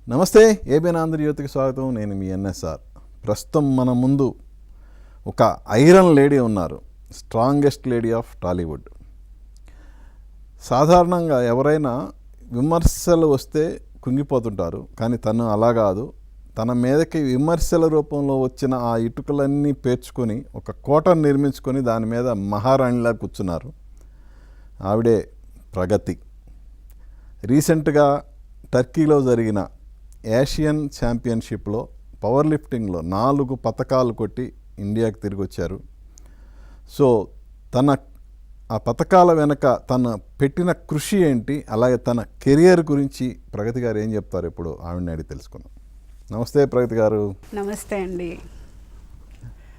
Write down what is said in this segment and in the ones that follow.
నమస్తే, ఏబిఎన్ ఆంధ్రజ్యోతికి స్వాగతం. నేను మీ ఎన్ఎస్ఆర్. ప్రస్తుతం మన ముందు ఒక ఐరన్ లేడీ ఉన్నారు, స్ట్రాంగెస్ట్ లేడీ ఆఫ్ టాలీవుడ్. సాధారణంగా ఎవరైనా విమర్శలు వస్తే కుంగిపోతుంటారు, కానీ తను అలా కాదు. తన మీదకి విమర్శల రూపంలో వచ్చిన ఆ ఇటుకలన్నీ పేర్చుకొని ఒక కోటను నిర్మించుకొని దాని మీద మహారాణిలా కూర్చున్నారు. ఆవిడే ప్రగతి. రీసెంట్గా టర్కీలో జరిగిన ఏషియన్ ఛాంపియన్షిప్లో పవర్ లిఫ్టింగ్లో 4 పతకాలు కొట్టి ఇండియాకి తిరిగి వచ్చారు. సో ఆ పతకాల వెనక తను పెట్టిన కృషి ఏంటి, అలాగే తన కెరియర్ గురించి ప్రగతి గారు ఏం చెప్తారు ఇప్పుడు ఆవిడని అడిగి తెలుసుకుందాం. నమస్తే ప్రగతి గారు. నమస్తే అండి.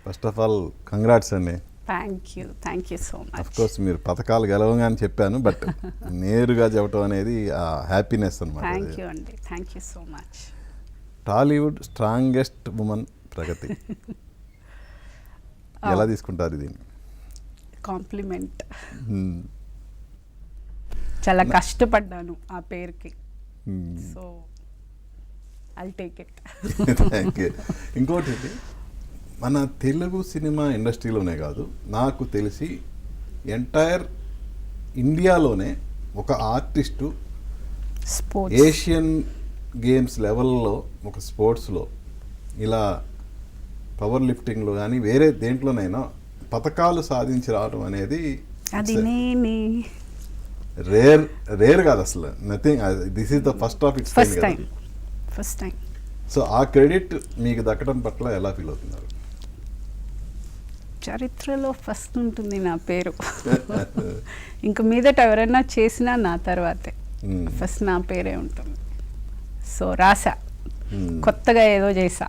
ఫస్ట్ ఆఫ్ ఆల్ కంగ్రాట్స్ అండి. Thank you so much. Of course మీరు పథకాలు గెలవగానే చెప్పాను, బట్ నేరుగా చెప్పడం అనేది ఆ హ్యాపీనెస్ అనమాట. థ్యాంక్ యూ అండి, thank you so much. Tollywood strongest woman Pragathi. ఎలా తీసుకుంటారు దీన్ని? కాంప్లిమెంట్. చాలా కష్టపడ్డాను ఆ పేరుకి, so I'll take it. Thank you. ఇంకోటి, మన తెలుగు సినిమా ఇండస్ట్రీలోనే కాదు, నాకు తెలిసి ఎంటైర్ ఇండియాలోనే ఒక ఆర్టిస్టు ఏషియన్ గేమ్స్ లెవెల్లో ఒక స్పోర్ట్స్లో ఇలా పవర్ లిఫ్టింగ్లో కానీ వేరే దేంట్లోనైనా పథకాలు సాధించి రావడం అనేది రేర్ కాదు అసలు. Nothing, this is the first of it's first time. So ఆ క్రెడిట్ మీకు దక్కడం పట్ల ఎలా ఫీల్ అవుతున్నారు? చరిత్రలో ఫస్ట్ ఉంటుంది నా పేరు. ఇంక మీదట ఎవరైనా చేసినా నా తర్వాతే ఫస్ట్ నా పేరే ఉంటుంది. సో రాసా, కొత్తగా ఏదో చేసా,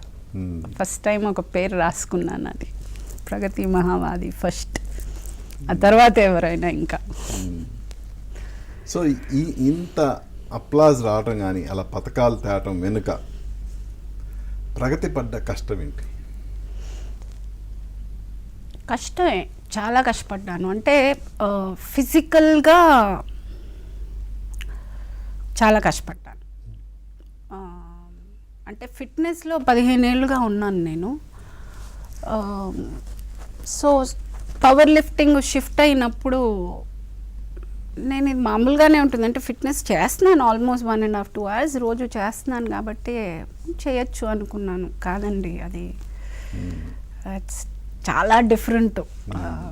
ఫస్ట్ టైం ఒక పేరు రాసుకున్నాను, అది ప్రగతి మహావాది ఫస్ట్, ఆ తర్వాత ఎవరైనా ఇంకా. సో ఇంత అప్లాజ్ రావటం కానీ అలా పథకాలు తేవటం వెనుక ప్రగతి పడ్డ కష్టం ఏంటి? కష్టమే, చాలా కష్టపడ్డాను. అంటే ఫిజికల్గా చాలా కష్టపడ్డాను. అంటే ఫిట్నెస్లో 15 ఏళ్ళుగా ఉన్నాను నేను. సో పవర్ లిఫ్టింగ్ షిఫ్ట్ అయినప్పుడు నేను ఇది మామూలుగానే ఉంటుంది, అంటే ఫిట్నెస్ చేస్తున్నాను ఆల్మోస్ట్ 1.5-2 hours రోజు చేస్తున్నాను కాబట్టి చేయొచ్చు అనుకున్నాను. కాదండి, అది చాలా డిఫరెంట్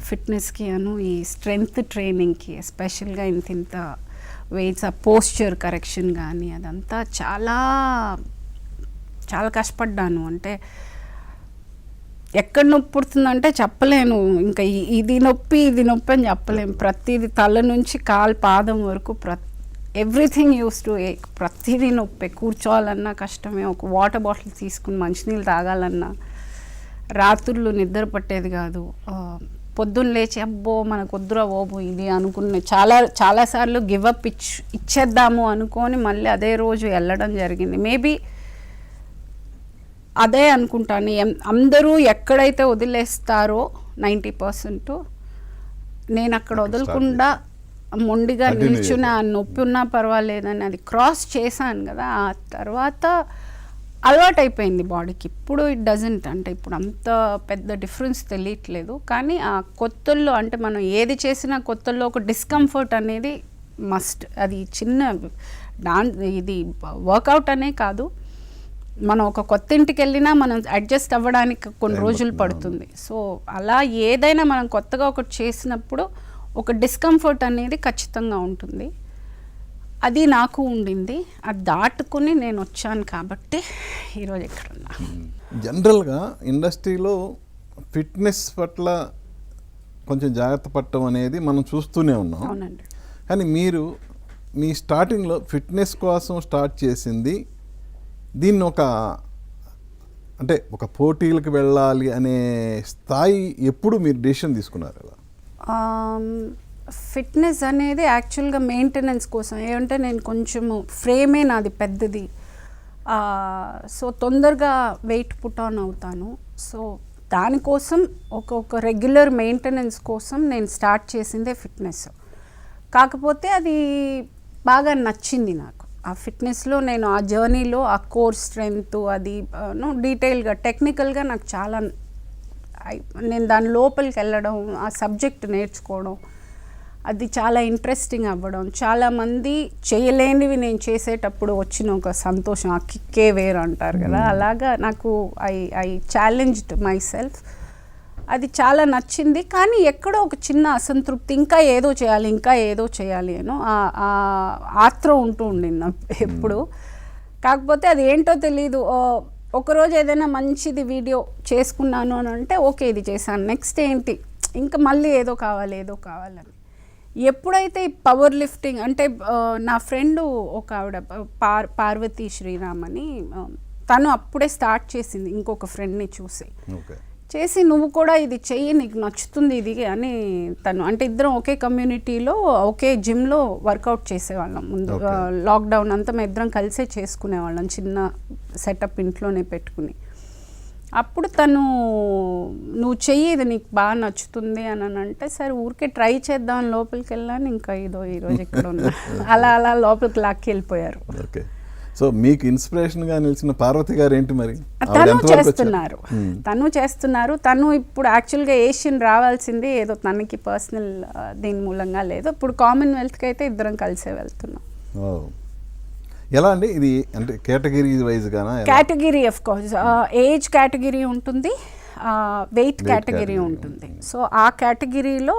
ఫిట్నెస్కి అను ఈ స్ట్రెంగ్త్ ట్రైనింగ్కి, ఎస్పెషల్గా ఇంత వెయిట్స్, ఆ పోస్చర్ కరెక్షన్ కానీ అదంతా చాలా చాలా కష్టపడ్డాను. అంటే ఎక్కడ నొప్పి పుడుతుందంటే చెప్పలేను, ఇంకా ఇది నొప్పి అని చెప్పలేము. ప్రతిదీ తల నుంచి పాదం వరకు ఎవ్రీథింగ్ యూస్ టు ఏక్, ప్రతిదీ నొప్పి. కూర్చోవాలన్నా కష్టమే, ఒక వాటర్ బాటిల్ తీసుకుని మంచినీళ్ళు తాగాలన్నా, రాత్రులు నిద్ర పట్టేది కాదు. పొద్దున్న లేచి అబ్బో మనకు వద్దురా ఓబు ఇది అనుకునే చాలాసార్లు గివప్ ఇచ్చేద్దాము అనుకొని మళ్ళీ అదే రోజు వెళ్ళడం జరిగింది. మేబీ అదే అనుకుంటాను, అందరూ ఎక్కడైతే వదిలేస్తారో 90% నేను అక్కడ వదలకుండా మొండిగా నిల్చుని ఆ నొప్పి ఉన్నా పర్వాలేదని అది క్రాస్ చేశాను కదా. ఆ తర్వాత అలవాటు అయిపోయింది బాడీకి. ఇప్పుడు ఇట్ డజంట్, అంటే ఇప్పుడు అంత పెద్ద డిఫరెన్స్ తెలియట్లేదు. కానీ ఆ కొత్తల్లో, అంటే మనం ఏది చేసినా కొత్తల్లో ఒక డిస్కంఫర్ట్ అనేది మస్ట్. అది చిన్న ఇది వర్కౌట్ అనే కాదు, మనం ఒక కొత్త ఇంటికి వెళ్ళినా మనం అడ్జస్ట్ అవ్వడానికి కొన్ని రోజులు పడుతుంది. సో అలా ఏదైనా మనం కొత్తగా ఒకటి చేసినప్పుడు ఒక డిస్కంఫర్ట్ అనేది ఖచ్చితంగా ఉంటుంది. అది నాకు ఉండింది, అది దాటుకుని నేను వచ్చాను కాబట్టి ఈరోజు ఎక్కడున్నా. జనరల్గా ఇండస్ట్రీలో ఫిట్నెస్ పట్ల కొంచెం జాగ్రత్త పడటం అనేది మనం చూస్తూనే ఉన్నాం. అవునండి. కానీ మీరు మీ స్టార్టింగ్లో ఫిట్నెస్ కోసం స్టార్ట్ చేసింది, దీన్ని ఒక పోటీలకు వెళ్ళాలి అనే స్థాయి ఎప్పుడు మీరు డెసిషన్ తీసుకున్నారు? అలా ఫిట్నెస్ అనేది యాక్చువల్గా మెయింటెనెన్స్ కోసం. ఏమంటే నేను కొంచెము ఫ్రేమే నాది పెద్దది, సో తొందరగా వెయిట్ పుట్ ఆన్ అవుతాను. సో దానికోసం ఒక రెగ్యులర్ మెయింటెనెన్స్ కోసం నేను స్టార్ట్ చేసిందే ఫిట్నెస్. కాకపోతే అది బాగా నచ్చింది నాకు. ఆ ఫిట్నెస్లో నేను ఆ జర్నీలో ఆ కోర్ స్ట్రెంగ్త్ అది డీటెయిల్గా టెక్నికల్గా నాకు చాలా నేను దాని లోపలికి వెళ్ళడం ఆ సబ్జెక్ట్ నేర్చుకోవడం అది చాలా ఇంట్రెస్టింగ్ అవ్వడం, చాలామంది చేయలేనివి నేను చేసేటప్పుడు వచ్చిన ఒక సంతోషం, ఆ కిక్కే వేరు అంటారు కదా, అలాగా నాకు ఐ ఛాలెంజ్డ్ మై సెల్ఫ్. అది చాలా నచ్చింది. కానీ ఎక్కడో ఒక చిన్న అసంతృప్తి, ఇంకా ఏదో చేయాలి అని ఆ ఆత్రం ఉంటూ ఉండింది నాకు ఎప్పుడు. కాకపోతే అది ఏంటో తెలీదు, ఒకరోజు ఏదైనా మంచిది వీడియో చేసుకున్నాను అని అంటే ఓకే ఇది చేశాను, నెక్స్ట్ ఏంటి ఇంకా మళ్ళీ ఏదో కావాలని. ఎప్పుడైతే ఈ పవర్ లిఫ్టింగ్ అంటే నా ఫ్రెండ్ ఒక ఆవిడ పార్వతి శ్రీరామ్ అని, తను అప్పుడే స్టార్ట్ చేసింది ఇంకొక ఫ్రెండ్ని చేసి నువ్వు కూడా ఇది చెయ్యి నీకు నచ్చుతుంది ఇది అని. తను అంటే ఇద్దరం ఒకే కమ్యూనిటీలో ఒకే జిమ్లో వర్కౌట్ చేసేవాళ్ళం ముందు. లాక్డౌన్ అంతా మేము ఇద్దరం కలిసే చేసుకునేవాళ్ళం, చిన్న సెటప్ ఇంట్లోనే పెట్టుకుని. అప్పుడు తను నువ్వు చెయ్యి ఇది నీకు బాగా నచ్చుతుంది అని అంటే సరే ఊరికే ట్రై చేద్దాం లోపలికి వెళ్ళాను. ఇంకా ఈరోజు ఇక్కడ ఉన్నా అలా లోపలికి లాక్కి వెళ్ళిపోయారు. ఓకే, సో మీకు ఇన్స్పిరేషన్గా నిలిచిన పార్వతి గారు ఏంటి మరి? తను చేస్తున్నారు. తను ఇప్పుడు యాక్చువల్గా ఏషియన్ రావాల్సింది, ఏదో తనకి పర్సనల్ దీని మూలంగా లేదు. ఇప్పుడు కామన్వెల్త్కి అయితే ఇద్దరం కలిసే వెళ్తున్నాం. ఎలా అండి ఇది? అంటే category wise Gaana? Category of course age category ఉంటుంది, వెయిట్ కేటగిరీ ఉంటుంది. సో ఆ కేటగిరీలో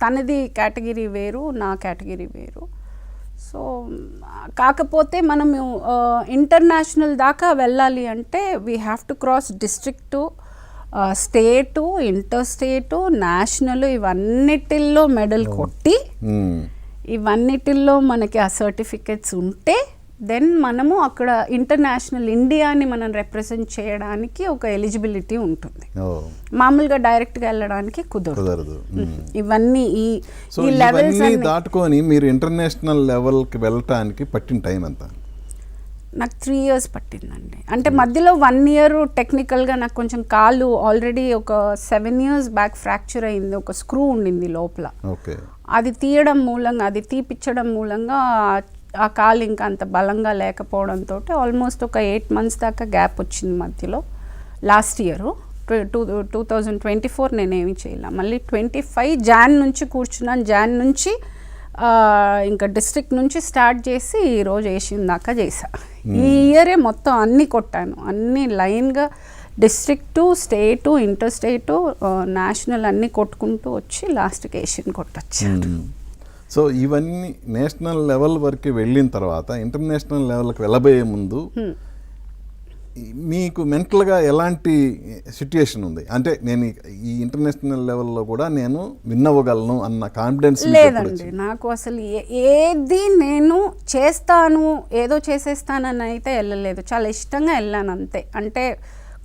తనది కేటగిరీ వేరు, నా కేటగిరీ వేరు. సో కాకపోతే మనము ఇంటర్నేషనల్ దాకా వెళ్ళాలి అంటే we have to cross district, state, inter state, national, ఇవన్నిటిల్లో మెడల్ కొట్టి ఇవన్నిటిల్లో మనకి ఆ సర్టిఫికెట్స్ ఉంటే దెన్ మనము అక్కడ ఇంటర్నేషనల్ ఇండియాని మనం రిప్రజెంట్ చేయడానికి ఒక ఎలిజిబిలిటీ ఉంటుంది. మామూలుగా డైరెక్ట్గా వెళ్ళడానికి కుదరదు. ఇవన్నీ ఈ లెవెల్స్ దాటుకొని మీరు ఇంటర్నేషనల్ లెవెల్కి వెళ్ళటానికి పట్టిన టైం ఎంత? నాకు 3 years పట్టిందండి. అంటే మధ్యలో 1 year టెక్నికల్గా నాకు కొంచెం కాలు ఆల్రెడీ ఒక 7 years బ్యాక్ ఫ్రాక్చర్ అయింది, ఒక స్క్రూ ఉండింది లోపల. అది తీపిచ్చడం మూలంగా ఆ కాలు ఇంకా అంత బలంగా లేకపోవడంతో ఆల్మోస్ట్ ఒక 8 months దాకా గ్యాప్ వచ్చింది మధ్యలో. లాస్ట్ ఇయర్ 2024 నేనేమి చేయలే. మళ్ళీ 25 జాన్ నుంచి కూర్చున్నాను. జాన్ నుంచి ఇంకా డిస్ట్రిక్ట్ నుంచి స్టార్ట్ చేసి ఈరోజు ఏషియన్ దాకా చేశా. ఈ ఇయరే మొత్తం అన్నీ కొట్టాను, అన్నీ లైన్గా district, state, inter state, national అన్నీ కొట్టుకుంటూ వచ్చి లాస్ట్కి ఏషియన్ కొట్టొచ్చాను. సో ఇవన్నీ నేషనల్ లెవెల్ వరకు వెళ్ళిన తర్వాత ఇంటర్నేషనల్ లెవెల్కి వెళ్ళబోయే ముందు మీకు మెంటల్గా ఎలాంటి సిట్యుయేషన్ ఉంది? అంటే నేను ఈ ఇంటర్నేషనల్ లెవెల్లో కూడా నేను విన్ అవ్వగలను అన్న కాన్ఫిడెన్స్ లేదండి నాకు అసలు. ఏది నేను చేస్తాను ఏదో చేసేస్తానని అయితే వెళ్ళలేదు, చాలా ఇష్టంగా వెళ్ళాను అంతే. అంటే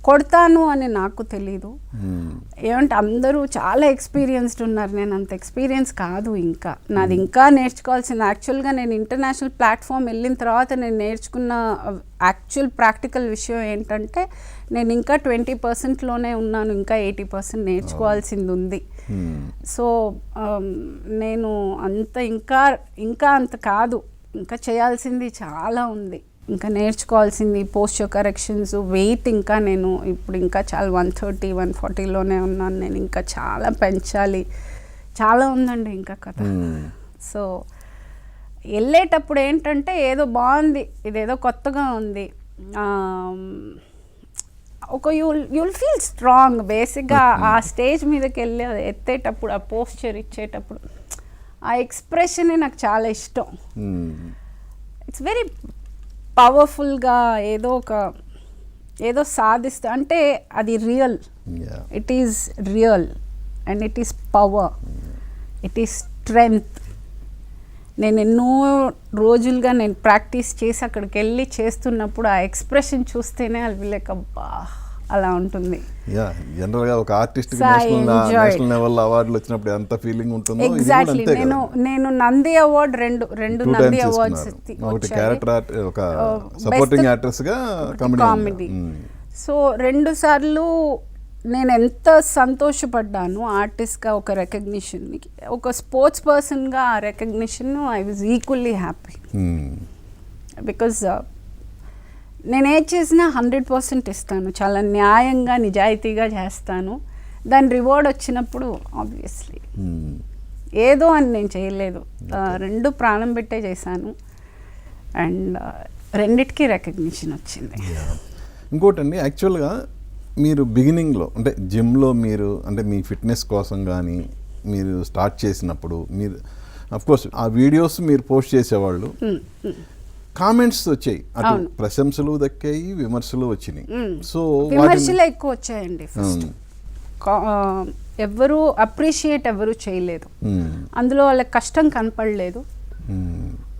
కొడతాను అని నాకు తెలీదు. ఏమంటే అందరూ చాలా ఎక్స్పీరియన్స్డ్ ఉన్నారు, నేను అంత ఎక్స్పీరియన్స్ కాదు. ఇంకా నాది ఇంకా నేర్చుకోవాల్సింది. యాక్చువల్గా నేను ఇంటర్నేషనల్ ప్లాట్ఫామ్ వెళ్ళిన తర్వాత నేను నేర్చుకున్న యాక్చువల్ ప్రాక్టికల్ విషయం ఏంటంటే నేను ఇంకా 20%లోనే ఉన్నాను, ఇంకా 80% నేర్చుకోవాల్సింది ఉంది. సో నేను అంత ఇంకా అంత కాదు, ఇంకా చేయాల్సింది చాలా ఉంది, ఇంకా నేర్చుకోవాల్సింది. పోస్చర్ కరెక్షన్స్, వెయిట్ ఇంకా నేను ఇప్పుడు ఇంకా చాలా 130, 140లోనే ఉన్నాను. నేను ఇంకా చాలా పెంచాలి, చాలా ఉందండి ఇంకా కథ. సో వెళ్ళేటప్పుడు ఏంటంటే ఏదో బాగుంది, ఇదేదో కొత్తగా ఉంది, ఒక యుల్ ఫీల్ స్ట్రాంగ్. బేసిక్గా ఆ స్టేజ్ మీదకి వెళ్ళి ఎత్తేటప్పుడు, ఆ పోస్చర్ ఇచ్చేటప్పుడు ఆ ఎక్స్ప్రెషనే నాకు చాలా ఇష్టం. ఇట్స్ వెరీ పవర్ఫుల్గా ఏదో సాధిస్తా అంటే అది real, it is real and it is power, it is strength. నేను ఎన్నో రోజులుగా నేను ప్రాక్టీస్ చేసి అక్కడికి వెళ్ళి చేస్తున్నప్పుడు ఆ ఎక్స్ప్రెషన్ చూస్తేనే అది అబ్బా అలా ఉంటుంది. జనరల్గా ఒక ఆర్టిస్ట్ నేషనల్ లెవెల్ అవార్డులు వచ్చినప్పుడు ఎంత ఫీలింగ్ ఉంటుందో. ఎగ్జాక్ట్లీ. నేను నంది అవార్డ్ రెండు నంది అవార్డ్స్, ఒకటి క్యారెక్టర్ ఒక సపోర్టింగ్ యాక్ట్రెస్ గా కామెడీ. సో 2 సార్లు నేను ఎంత సంతోషపడ్డాను ఆర్టిస్ట్గా ఒక రికగ్నిషన్కి, ఒక స్పోర్ట్స్ పర్సన్గా ఆ recognition I was equally happy. Because నేను ఏది చేసినా 100% ఇస్తాను, చాలా న్యాయంగా నిజాయితీగా చేస్తాను. దాని రివార్డ్ వచ్చినప్పుడు ఆబ్వియస్లీ ఏదో అని నేను చేయలేదు, రెండు ప్రాణం పెట్టే చేశాను అండ్ రెండిటికి రికగ్నిషన్ వచ్చింది. ఇంకోటండి, యాక్చువల్గా మీరు బిగినింగ్లో అంటే జిమ్లో మీరు అంటే మీ ఫిట్నెస్ కోసం కానీ మీరు స్టార్ట్ చేసినప్పుడు మీరు అఫ్కోర్స్ ఆ వీడియోస్ మీరు పోస్ట్ చేసేవాళ్ళు, కామెంట్స్ వచ్చాయి, అటు ప్రశంసలు దక్కాయి, విమర్శలు వచ్చినాయి. సో విమర్శలే ఎక్కువ వచ్చాయండి. ఫస్ట్ ఎవరు అప్రిషియేట్ ఎవరు చేయలేదు, అందులో వాళ్ళకి కష్టం కనపడలేదు,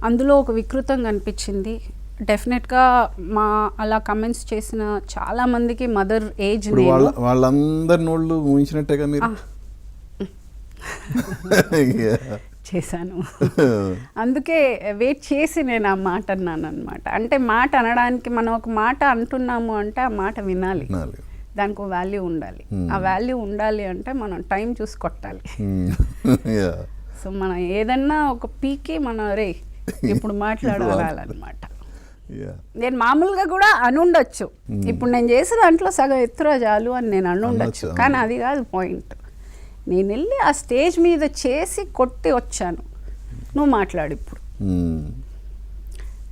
అందులో ఒక వికృతం కనిపించింది. డెఫినెట్గా మా అలా కమెంట్స్ చేసిన చాలా మందికి మదర్ ఏజ్ వాళ్ళందరి నోళ్ళు ఊహించినట్టేగా మీరు చేశాను. అందుకే వెయిట్ చేసి నేను ఆ మాట అన్నాను అనమాట. అంటే మాట అనడానికి మనం ఒక మాట అంటున్నాము అంటే ఆ మాట వినాలి, దానికి వాల్యూ ఉండాలి. ఆ వాల్యూ ఉండాలి అంటే మనం టైం చూసి కొట్టాలి. సో మనం ఏదన్నా ఒక పీకి మనం రే ఇప్పుడు మాట్లాడాలన్నమాట. నేను మామూలుగా కూడా అనుండొచ్చు, ఇప్పుడు నేను చేసే దాంట్లో సగం ఎత్తురా చాలు అని నేను అనుండొచ్చు, కానీ అది కాదు పాయింట్. నేను వెళ్ళి ఆ స్టేజ్ మీద చేసి కొట్టి వచ్చాను, నువ్వు మాట్లాడు ఇప్పుడు.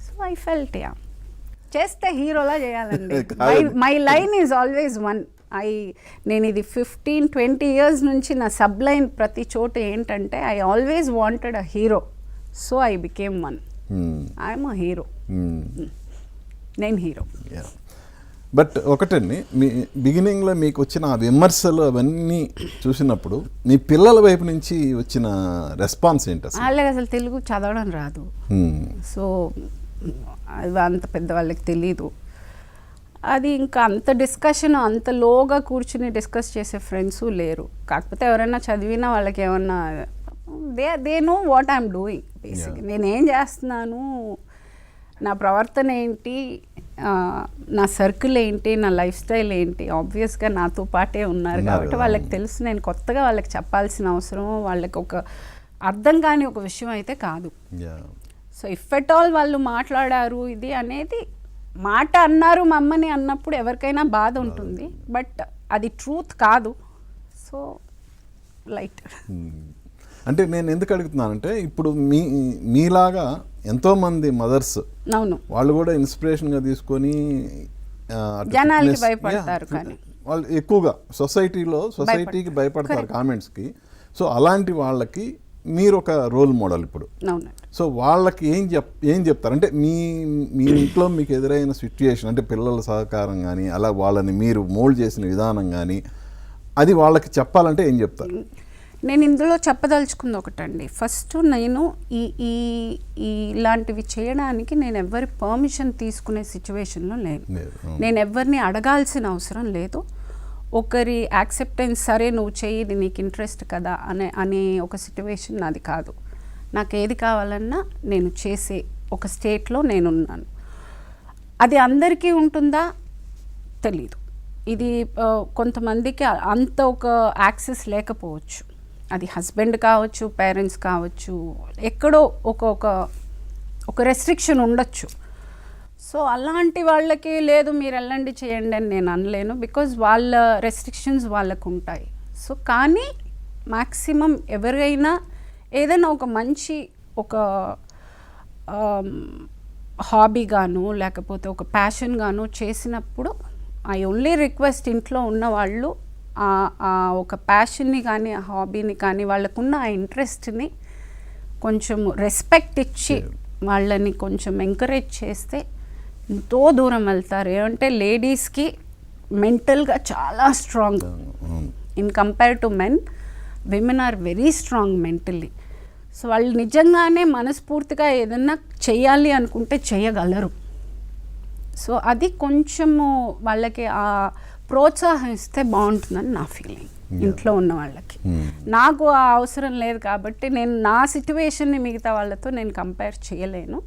సో ఐ ఫెల్ట్ చేస్తే హీరోలా చేయాలండి. My line is always one. నేను ఇది 15-20 years నుంచి నా సబ్ లైన్ ప్రతి చోట ఏంటంటే I always wanted a hero, so I became one. I'm a hero, నేను హీరో. బట్ ఒకటండి, మీ బిగినింగ్లో మీకు వచ్చిన ఆ విమర్శలు అవన్నీ చూసినప్పుడు మీ పిల్లల వైపు నుంచి వచ్చిన రెస్పాన్స్ ఏంటి? వాళ్ళకి అసలు తెలుగు చదవడం రాదు, సో అది అంత పెద్దవాళ్ళకి తెలీదు. అది ఇంకా అంత డిస్కషన్ అంత లోగా కూర్చుని డిస్కస్ చేసే ఫ్రెండ్స్ లేరు. కాకపోతే ఎవరైనా చదివినా వాళ్ళకి ఏమన్నా they know what I'm doing బేసిక్గా. నేనేం చేస్తున్నాను, నా ప్రవర్తన ఏంటి, నా సర్కిల్ ఏంటి, నా లైఫ్ స్టైల్ ఏంటి. ఆబ్వియస్గా నాతో పాటే ఉన్నారు కాబట్టి వాళ్ళకి తెలుసు. నేను కొత్తగా వాళ్ళకి చెప్పాల్సిన అవసరం, వాళ్ళకి ఒక అర్థం కాని ఒక విషయం అయితే కాదు. సో ఇఫ్ ఎట్ ఆల్ వాళ్ళు మాట్లాడారు ఇది అనేది, మాట అన్నారు మమ్మని అన్నప్పుడు ఎవరికైనా బాధ ఉంటుంది, బట్ అది ట్రూత్ కాదు. So light. అంటే నేను ఎందుకు అడుగుతున్నానంటే ఇప్పుడు మీలాగా ఎంతోమంది మదర్స్ వాళ్ళు కూడా ఇన్స్పిరేషన్గా తీసుకొని జనాలకి భయపడతారు, కానీ వాళ్ళు ఎక్కువగా సొసైటీకి భయపడతారు కామెంట్స్కి. సో అలాంటి వాళ్ళకి మీరు ఒక రోల్ మోడల్ ఇప్పుడు. సో వాళ్ళకి ఏం చెప్తారు అంటే మీ ఇంట్లో మీకు ఎదురైన సిచ్యుయేషన్ అంటే పిల్లల సహకారం కానీ అలా వాళ్ళని మీరు మోల్డ్ చేసిన విధానం కానీ అది వాళ్ళకి చెప్పాలంటే ఏం చెప్తారు? నేను ఇందులో చెప్పదలుచుకుంది ఒకటండి. ఫస్ట్ నేను ఇలాంటివి చేయడానికి నేను ఎవరి పర్మిషన్ తీసుకునే సిచ్యువేషన్లో లేను. నేను ఎవరిని అడగాల్సిన అవసరం లేదు. ఒకరి యాక్సెప్టెన్స్, సరే నువ్వు చెయ్యి, ఇది నీకు ఇంట్రెస్ట్ కదా అనే ఒక సిచ్యువేషన్ నాది కాదు. నాకు ఏది కావాలన్నా నేను చేసే ఒక స్టేట్లో నేనున్నాను. అది అందరికీ ఉంటుందా తెలీదు. ఇది కొంతమందికి అంత ఒక యాక్సెస్ లేకపోవచ్చు. అది హస్బెండ్ కావచ్చు, పేరెంట్స్ కావచ్చు, ఎక్కడో ఒక రెస్ట్రిక్షన్ ఉండొచ్చు. సో అలాంటి వాళ్ళకి లేదు మీరు వెళ్ళండి చేయండి అని నేను అనలేను, బికాజ్ వాళ్ళ రెస్ట్రిక్షన్స్ వాళ్ళకు ఉంటాయి. సో కానీ మ్యాక్సిమం ఎవరైనా ఏదైనా ఒక మంచి ఒక హాబీగాను లేకపోతే ఒక ప్యాషన్గాను చేసినప్పుడు ఐ ఓన్లీ రిక్వెస్ట్ ఇంట్లో ఉన్న వాళ్ళు ఒక ప్యాషన్ని కానీ ఆ హాబీని కానీ వాళ్ళకున్న ఆ ఇంట్రెస్ట్ని కొంచెం రెస్పెక్ట్ ఇచ్చి వాళ్ళని కొంచెం ఎంకరేజ్ చేస్తే ఎంతో దూరం వెళ్తారు. ఏమంటే లేడీస్కి మెంటల్గా చాలా strong in compare to men. Women are very strong mentally. సో వాళ్ళు నిజంగానే మనస్ఫూర్తిగా ఏదన్నా చెయ్యాలి అనుకుంటే చేయగలరు. సో అది కొంచెము వాళ్ళకి ఆ ప్రోత్సాహం ఇస్తే బాగుంటుందని నా ఫీలింగ్ ఇంట్లో ఉన్న వాళ్ళకి. నాకు ఆ అవసరం లేదు కాబట్టి నేను నా సిట్యువేషన్ని మిగతా వాళ్ళతో నేను కంపేర్ చేయలేను.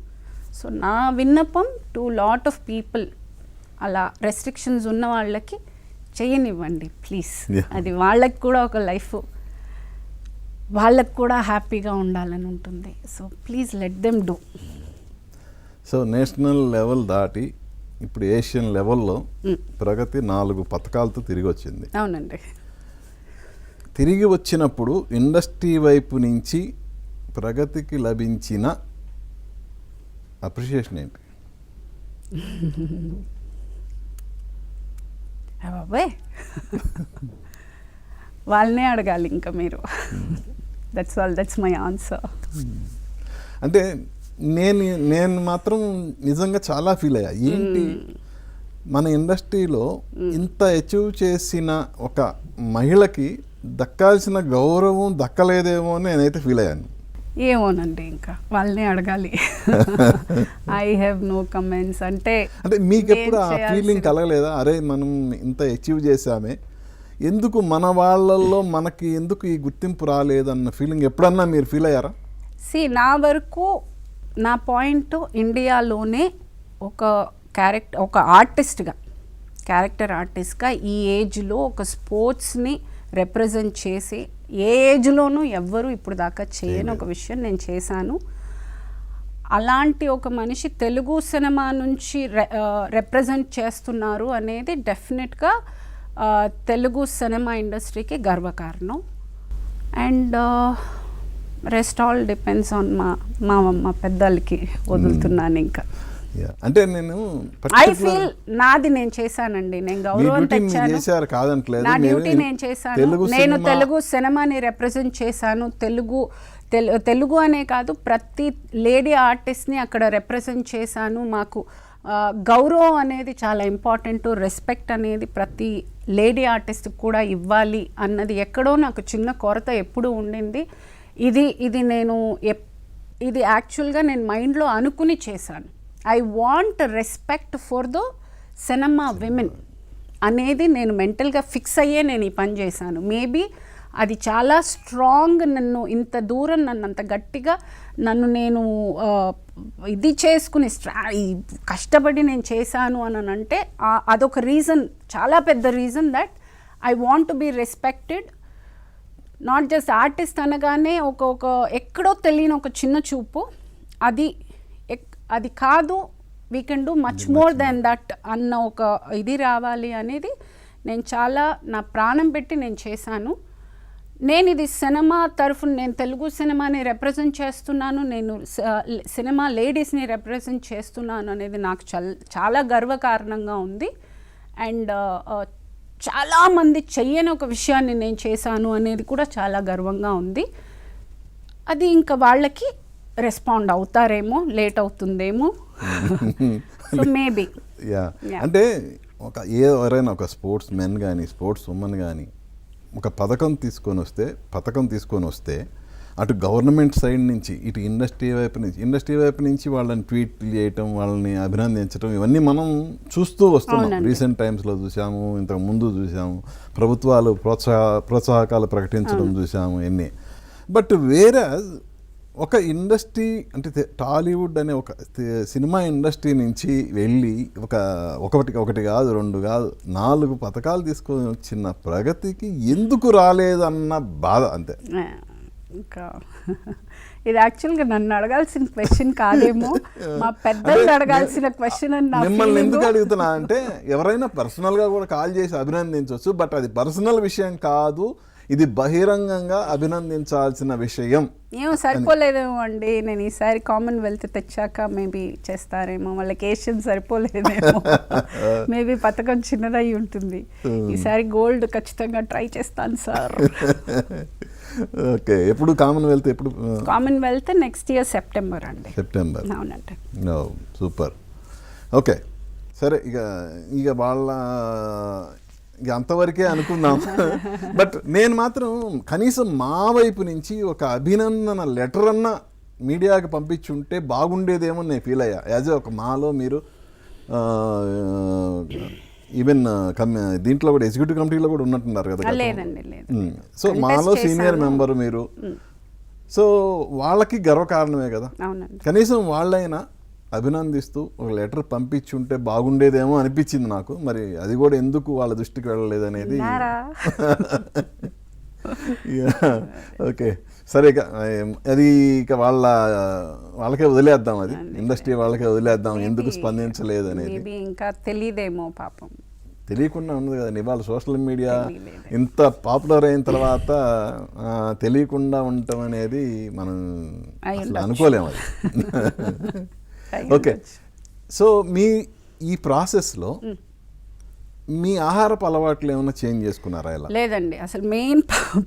సో నా విన్నపం టు లాట్ ఆఫ్ పీపుల్, అలా రెస్ట్రిక్షన్స్ ఉన్న వాళ్ళకి చేయనివ్వండి ప్లీజ్. అది వాళ్ళకి కూడా ఒక లైఫ్, వాళ్ళకి కూడా హ్యాపీగా ఉండాలని ఉంటుంది. So please let them do. So national level దాటి ఇప్పుడు ఏషియన్ లెవెల్లో ప్రగతి 4 పథకాలతో తిరిగి వచ్చింది. అవునండి. తిరిగి వచ్చినప్పుడు ఇండస్ట్రీ వైపు నుంచి ప్రగతికి లభించిన అప్రిషియేషన్ ఏంటి? బాబాయ్ వాళ్ళనే అడగాలి ఇంకా మీరు. That's my answer. అంటే నేను మాత్రం నిజంగా చాలా ఫీల్ అయ్యా. ఏంటి మన ఇండస్ట్రీలో ఇంత అచీవ్ చేసిన ఒక మహిళకి దక్కాల్సిన గౌరవం దక్కలేదేమో అని నేనైతే ఫీల్ అయ్యాను. ఏమోనండి, ఇంకా వాళ్ళనే అడగాలి. I have no comments. అంటే మీకు ఎప్పుడు ఆ ఫీలింగ్ కలగలేదా? అరే మనం ఇంత అచీవ్ చేసామే, ఎందుకు మన వాళ్ళల్లో మనకి ఎందుకు ఈ గుర్తింపు రాలేదన్న ఫీలింగ్ ఎప్పుడన్నా మీరు ఫీల్ అయ్యారా? నా వరకు నా పాయింట్, ఇండియాలోనే ఒక ఆర్టిస్ట్గా, క్యారెక్టర్ ఆర్టిస్ట్గా ఈ ఏజ్లో ఒక స్పోర్ట్స్ని రిప్రజెంట్ చేసి ఏ ఏజ్లోనూ ఎవ్వరూ ఇప్పుడు దాకా చేయని ఒక విషయం నేను చేశాను. అలాంటి ఒక మనిషి తెలుగు సినిమా నుంచి రిప్రజెంట్ చేస్తున్నారు అనేది డెఫినెట్గా తెలుగు సినిమా ఇండస్ట్రీకి గర్వకారణం. And rest all depends on మా పెద్దలకి వదులుతున్నాను. ఇంకా అంటే నేను ఐ ఫీల్ నాది నేను చేశానండి, నేను గౌరవం తెచ్చాను, నా డ్యూటీ నేను చేశాను. నేను తెలుగు సినిమాని రిప్రజెంట్ చేశాను. తెలుగు అనే కాదు, ప్రతి లేడీ ఆర్టిస్ట్ని అక్కడ రిప్రజెంట్ చేశాను. మాకు గౌరవం అనేది చాలా ఇంపార్టెంట్. రెస్పెక్ట్ అనేది ప్రతి లేడీ ఆర్టిస్ట్కి కూడా ఇవ్వాలి అన్నది ఎక్కడో నాకు చిన్న కొరత ఎప్పుడూ ఉండింది. ఇది యాక్చువల్గా నేను మైండ్లో అనుకుని చేశాను. I want respect for the cinema women అనేది నేను మెంటల్గా ఫిక్స్ అయ్యే నేను ఈ పని చేశాను. మేబీ అది చాలా స్ట్రాంగ్, నన్ను ఇంత దూరం, నన్ను అంత గట్టిగా నేను ఇది చేసుకుని కష్టపడి నేను చేశాను అని అంటే అదొక రీజన్, చాలా పెద్ద reason that I want to be respected. Not just artist అనగానే ఒక ఎక్కడో తెలియని ఒక చిన్న చూపు, అది కాదు, we can do much more than that అన్న ఒక ఇది రావాలి అనేది నేను చాలా నా ప్రాణం పెట్టి నేను చేశాను. నేను ఇది సినిమా తరఫున, నేను తెలుగు సినిమాని రిప్రజెంట్ చేస్తున్నాను, నేను సినిమా లేడీస్ని రిప్రజెంట్ చేస్తున్నాను అనేది నాకు చాలా గర్వకారణంగా ఉంది. అండ్ చాలామంది చెయ్యని ఒక విషయాన్ని నేను చేశాను అనేది కూడా చాలా గర్వంగా ఉంది. అది ఇంకా వాళ్ళకి రెస్పాండ్ అవుతారేమో, లేట్ అవుతుందేమో. సో మేబీ అంటే ఎవరైనా ఒక స్పోర్ట్స్ మెన్ కానీ స్పోర్ట్స్ ఉమెన్ కానీ ఒక పథకం తీసుకొని వస్తే అటు గవర్నమెంట్ సైడ్ నుంచి ఇటు ఇండస్ట్రీ వైపు నుంచి వాళ్ళని ట్వీట్ చేయటం, వాళ్ళని అభినందించడం, ఇవన్నీ మనం చూస్తూ వస్తున్నాం. రీసెంట్ టైమ్స్లో చూసాము, ఇంతకు ముందు చూసాము, ప్రభుత్వాలు ప్రోత్సాహకాలు ప్రకటించడం చూసాము ఎన్ని. బట్ వేరే ఒక ఇండస్ట్రీ అంటే టాలీవుడ్ అనే ఒక సినిమా ఇండస్ట్రీ నుంచి వెళ్ళి ఒకటి కాదు, 2 కాదు, 4 పథకాలు తీసుకొని వచ్చిన ప్రగతికి ఎందుకు రాలేదన్న బాధ అంతే. ఇంకా ఇది యాక్చువల్గా నన్ను అడగాల్సిన క్వశ్చన్ కాదేమో, మా పెద్దలు అడగాల్సిన క్వశ్చన్ అని మిమ్మల్ని ఎందుకు అడుగుతున్నా అంటే, ఎవరైనా పర్సనల్గా కూడా కాల్ చేసి అభినందించవచ్చు, బట్ అది పర్సనల్ విషయం కాదు, ఇది బహిరంగంగా అభినందించాల్సిన విషయం. ఏమో సరిపోలేదేమో అండి, నేను ఈసారి కామన్వెల్త్ తెచ్చాక మేబీ చేస్తారేమో, వాళ్ళకి ఏషియన్ సరిపోలేదేమో, మేబీ పథకం చిన్నదై ఉంటుంది. ఈసారి గోల్డ్ ఖచ్చితంగా ట్రై చేస్తాను సార్. ఓకే, ఎప్పుడు Commonwealth? Commonwealth next year September అండి. సెప్టెంబర్, అవునండి. సూపర్. ఓకే, సరే, ఇక వాళ్ళ అంతవరకే అనుకుందాం. బట్ నేను మాత్రం కనీసం మా వైపు నుంచి ఒక అభినందన లెటర్ అన్న మీడియాకి పంపించుంటే బాగుండేదేమో నేను ఫీల్ అయ్యా. యాజ్ ఒక మాలో మీరు ఈవెన్ దీంట్లో కూడా ఎగ్జిక్యూటివ్ కమిటీలో కూడా ఉన్నట్టున్నారు కదా. సో మాలో సీనియర్ మెంబర్ మీరు, సో వాళ్ళకి గర్వకారణమే కదా. కనీసం వాళ్ళైనా అభినందిస్తూ ఒక లెటర్ పంపించుంటే బాగుండేదేమో అనిపించింది నాకు. మరి అది కూడా ఎందుకు వాళ్ళ దృష్టికి వెళ్ళలేదు అనేది ఓకే, సరే ఇక అది ఇక వాళ్ళకే వదిలేద్దాం, అది ఇండస్ట్రీ వాళ్ళకే వదిలేద్దాం, ఎందుకు స్పందించలేదు అనేది. మేబీ ఇంకా తెలియదేమో పాపం. తెలియకుండా ఉన్నది కదండి, ఇవాళ సోషల్ మీడియా ఇంత పాపులర్ అయిన తర్వాత తెలియకుండా ఉండటం అనేది మనం అసలు అనుకోలేము అది. ఓకే, సో ఈ ప్రాసెస్లో మీ ఆహారపు అలవాట్లు ఏమైనా చేంజ్ చేసుకున్నారా? ఇలా లేదండి, అసలు మెయిన్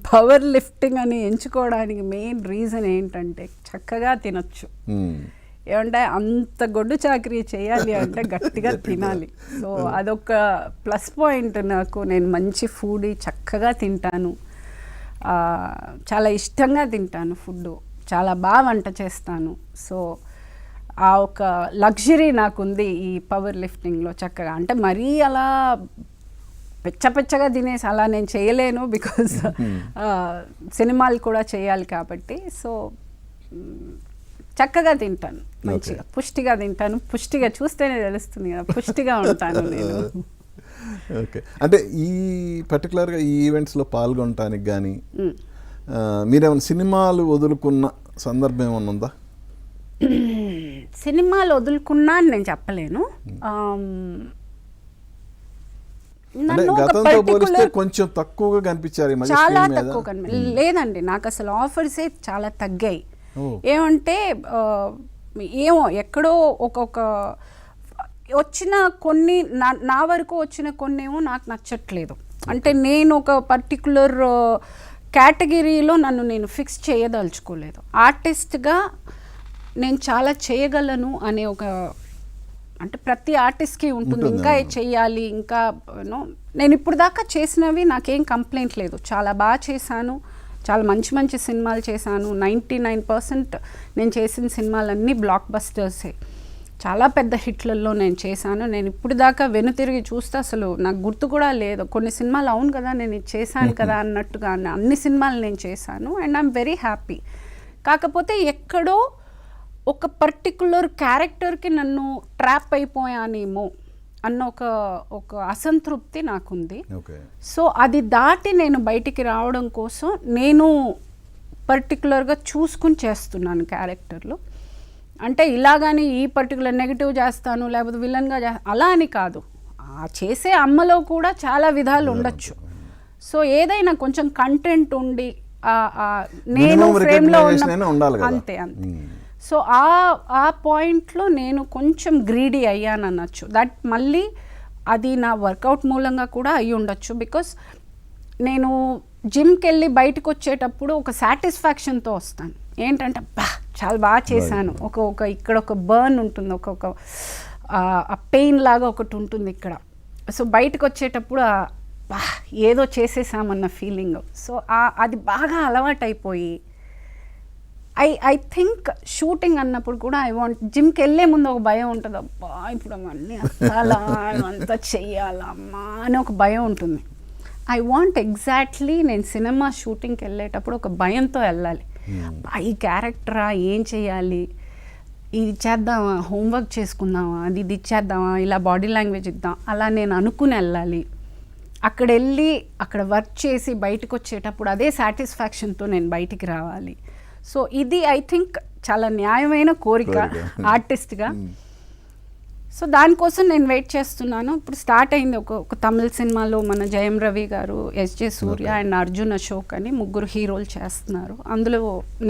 పవర్ లిఫ్టింగ్ అని ఎంచుకోవడానికి మెయిన్ రీజన్ ఏంటంటే చక్కగా తినొచ్చు. ఏమంటే అంత గొడ్డు చాకరీ చేయాలి అంటే గట్టిగా తినాలి. సో అదొక ప్లస్ పాయింట్ నాకు. నేను మంచి ఫుడ్ చక్కగా తింటాను, చాలా ఇష్టంగా తింటాను ఫుడ్, చాలా బాగా వంట చేస్తాను. సో ఆ ఒక లగ్జరీ నాకుంది ఈ పవర్ లిఫ్టింగ్లో చక్కగా. అంటే మరీ అలా పెచ్చగా తినేసి అలా నేను చేయలేను, బికాజ్ సినిమాలు కూడా చేయాలి కాబట్టి. సో చక్కగా తింటాను, మంచిగా పుష్టిగా తింటాను. పుష్టిగా చూస్తేనే తెలుస్తుంది కదా, పుష్టిగా ఉంటాను నేను. ఓకే, అంటే ఈ పర్టికులర్గా ఈ ఈవెంట్స్లో పాల్గొనటానికి కానీ మీరేమైనా సినిమాలు వదులుకున్న సందర్భం ఏమైనా ఉందా? సినిమాలు వదులుకున్నా అని నేను చెప్పలేను. గతంతో పోలిస్తే కొంచెం తక్కువగా కనిపించారు, చాలా తక్కువ లేదండి. నాకు అసలు ఆఫర్సే చాలా తగ్గాయి. ఏమంటే ఏమో ఎక్కడో ఒక్కొక్క వచ్చిన కొన్ని నా వరకు వచ్చిన కొన్ని ఏమో నాకు నచ్చట్లేదు. అంటే నేను ఒక పర్టికులర్ కేటగిరీలో నేను ఫిక్స్ చేయదలుచుకోలేదు. ఆర్టిస్ట్గా నేను చాలా చేయగలను అనే ఒక, అంటే ప్రతి ఆర్టిస్ట్కి ఉంటుంది, ఇంకా చెయ్యాలి, ఇంకా నేను ఇప్పుడు దాకా చేసినవి నాకేం కంప్లైంట్ లేదు. చాలా బాగా చేశాను, చాలా మంచి సినిమాలు చేశాను. 99% నేను చేసిన సినిమాలన్నీ బ్లాక్ బస్టర్సే, చాలా పెద్ద హిట్లలో నేను చేశాను. నేను ఇప్పుడు దాకా వెనుతిరిగి చూస్తే అసలు నాకు గుర్తు కూడా లేదు. కొన్ని సినిమాలు అవును కదా నేను ఇది చేశాను కదా అన్నట్టుగా అన్ని సినిమాలు నేను చేశాను, అండ్ ఐఎమ్ వెరీ హ్యాపీ. కాకపోతే ఎక్కడో ఒక పర్టికులర్ క్యారెక్టర్కి నన్ను ట్రాప్ అయిపోయానేమో అన్న ఒక అసంతృప్తి నాకుంది. సో అది దాటి నేను బయటికి రావడం కోసం నేను పర్టికులర్గా చూసుకుని చేస్తున్నాను క్యారెక్టర్లు. అంటే ఇలాగాని ఈ పర్టికులర్ నెగిటివ్ చేస్తాను లేకపోతే విలన్గా అలా అని కాదు. చేసే అమ్మలో కూడా చాలా విధాలు ఉండొచ్చు. సో ఏదైనా కొంచెం కంటెంట్ ఉండి నేను ఫ్రేమ్లో ఉన్న అంతే. సో ఆ పాయింట్లో నేను కొంచెం గ్రీడీ అయ్యాను అనొచ్చు. దట్ మళ్ళీ అది నా వర్కౌట్ మూలంగా కూడా అయ్యి ఉండొచ్చు. బికాస్ నేను జిమ్కి వెళ్ళి బయటకు వచ్చేటప్పుడు ఒక సాటిస్ఫాక్షన్తో వస్తాను. ఏంటంటే చాలా బాగా చేశాను, ఒక ఇక్కడ ఒక బర్న్ ఉంటుంది, ఒక పెయిన్ లాగా ఒకటి ఉంటుంది ఇక్కడ. సో బయటకు వచ్చేటప్పుడు ఏదో చేసేసామన్న ఫీలింగ్. సో అది బాగా అలవాటైపోయి ఐ థింక్ షూటింగ్ అన్నప్పుడు కూడా ఐ వాంట్, జిమ్కి వెళ్ళే ముందు ఒక భయం ఉంటుంది, అబ్బా ఇప్పుడు అవన్నీ అలా అంతా చెయ్యాలమ్మా అని ఒక భయం ఉంటుంది. ఐ వాంట్ ఎగ్జాక్ట్లీ నేను సినిమా షూటింగ్కి వెళ్ళేటప్పుడు ఒక భయంతో వెళ్ళాలి. ఈ క్యారెక్టరా, ఏం చేయాలి, ఇది చేద్దామా, హోంవర్క్ చేసుకుందామా, అది ఇచ్చేద్దామా, ఇలా బాడీ లాంగ్వేజ్ ఇద్దాం, అలా నేను అనుకుని వెళ్ళాలి. అక్కడ వెళ్ళి అక్కడ వర్క్ చేసి బయటకు వచ్చేటప్పుడు అదే సాటిస్ఫాక్షన్తో నేను బయటికి రావాలి. సో ఇది ఐ థింక్ చాలా న్యాయమైన కోరిక ఆర్టిస్ట్గా. సో దానికోసం నేను వెయిట్ చేస్తున్నాను. ఇప్పుడు స్టార్ట్ అయింది ఒక తమిళ సినిమాలో మన జయం రవి గారు, SJ Surya and Arjun Ashok అని 3 హీరోలు చేస్తున్నారు. అందులో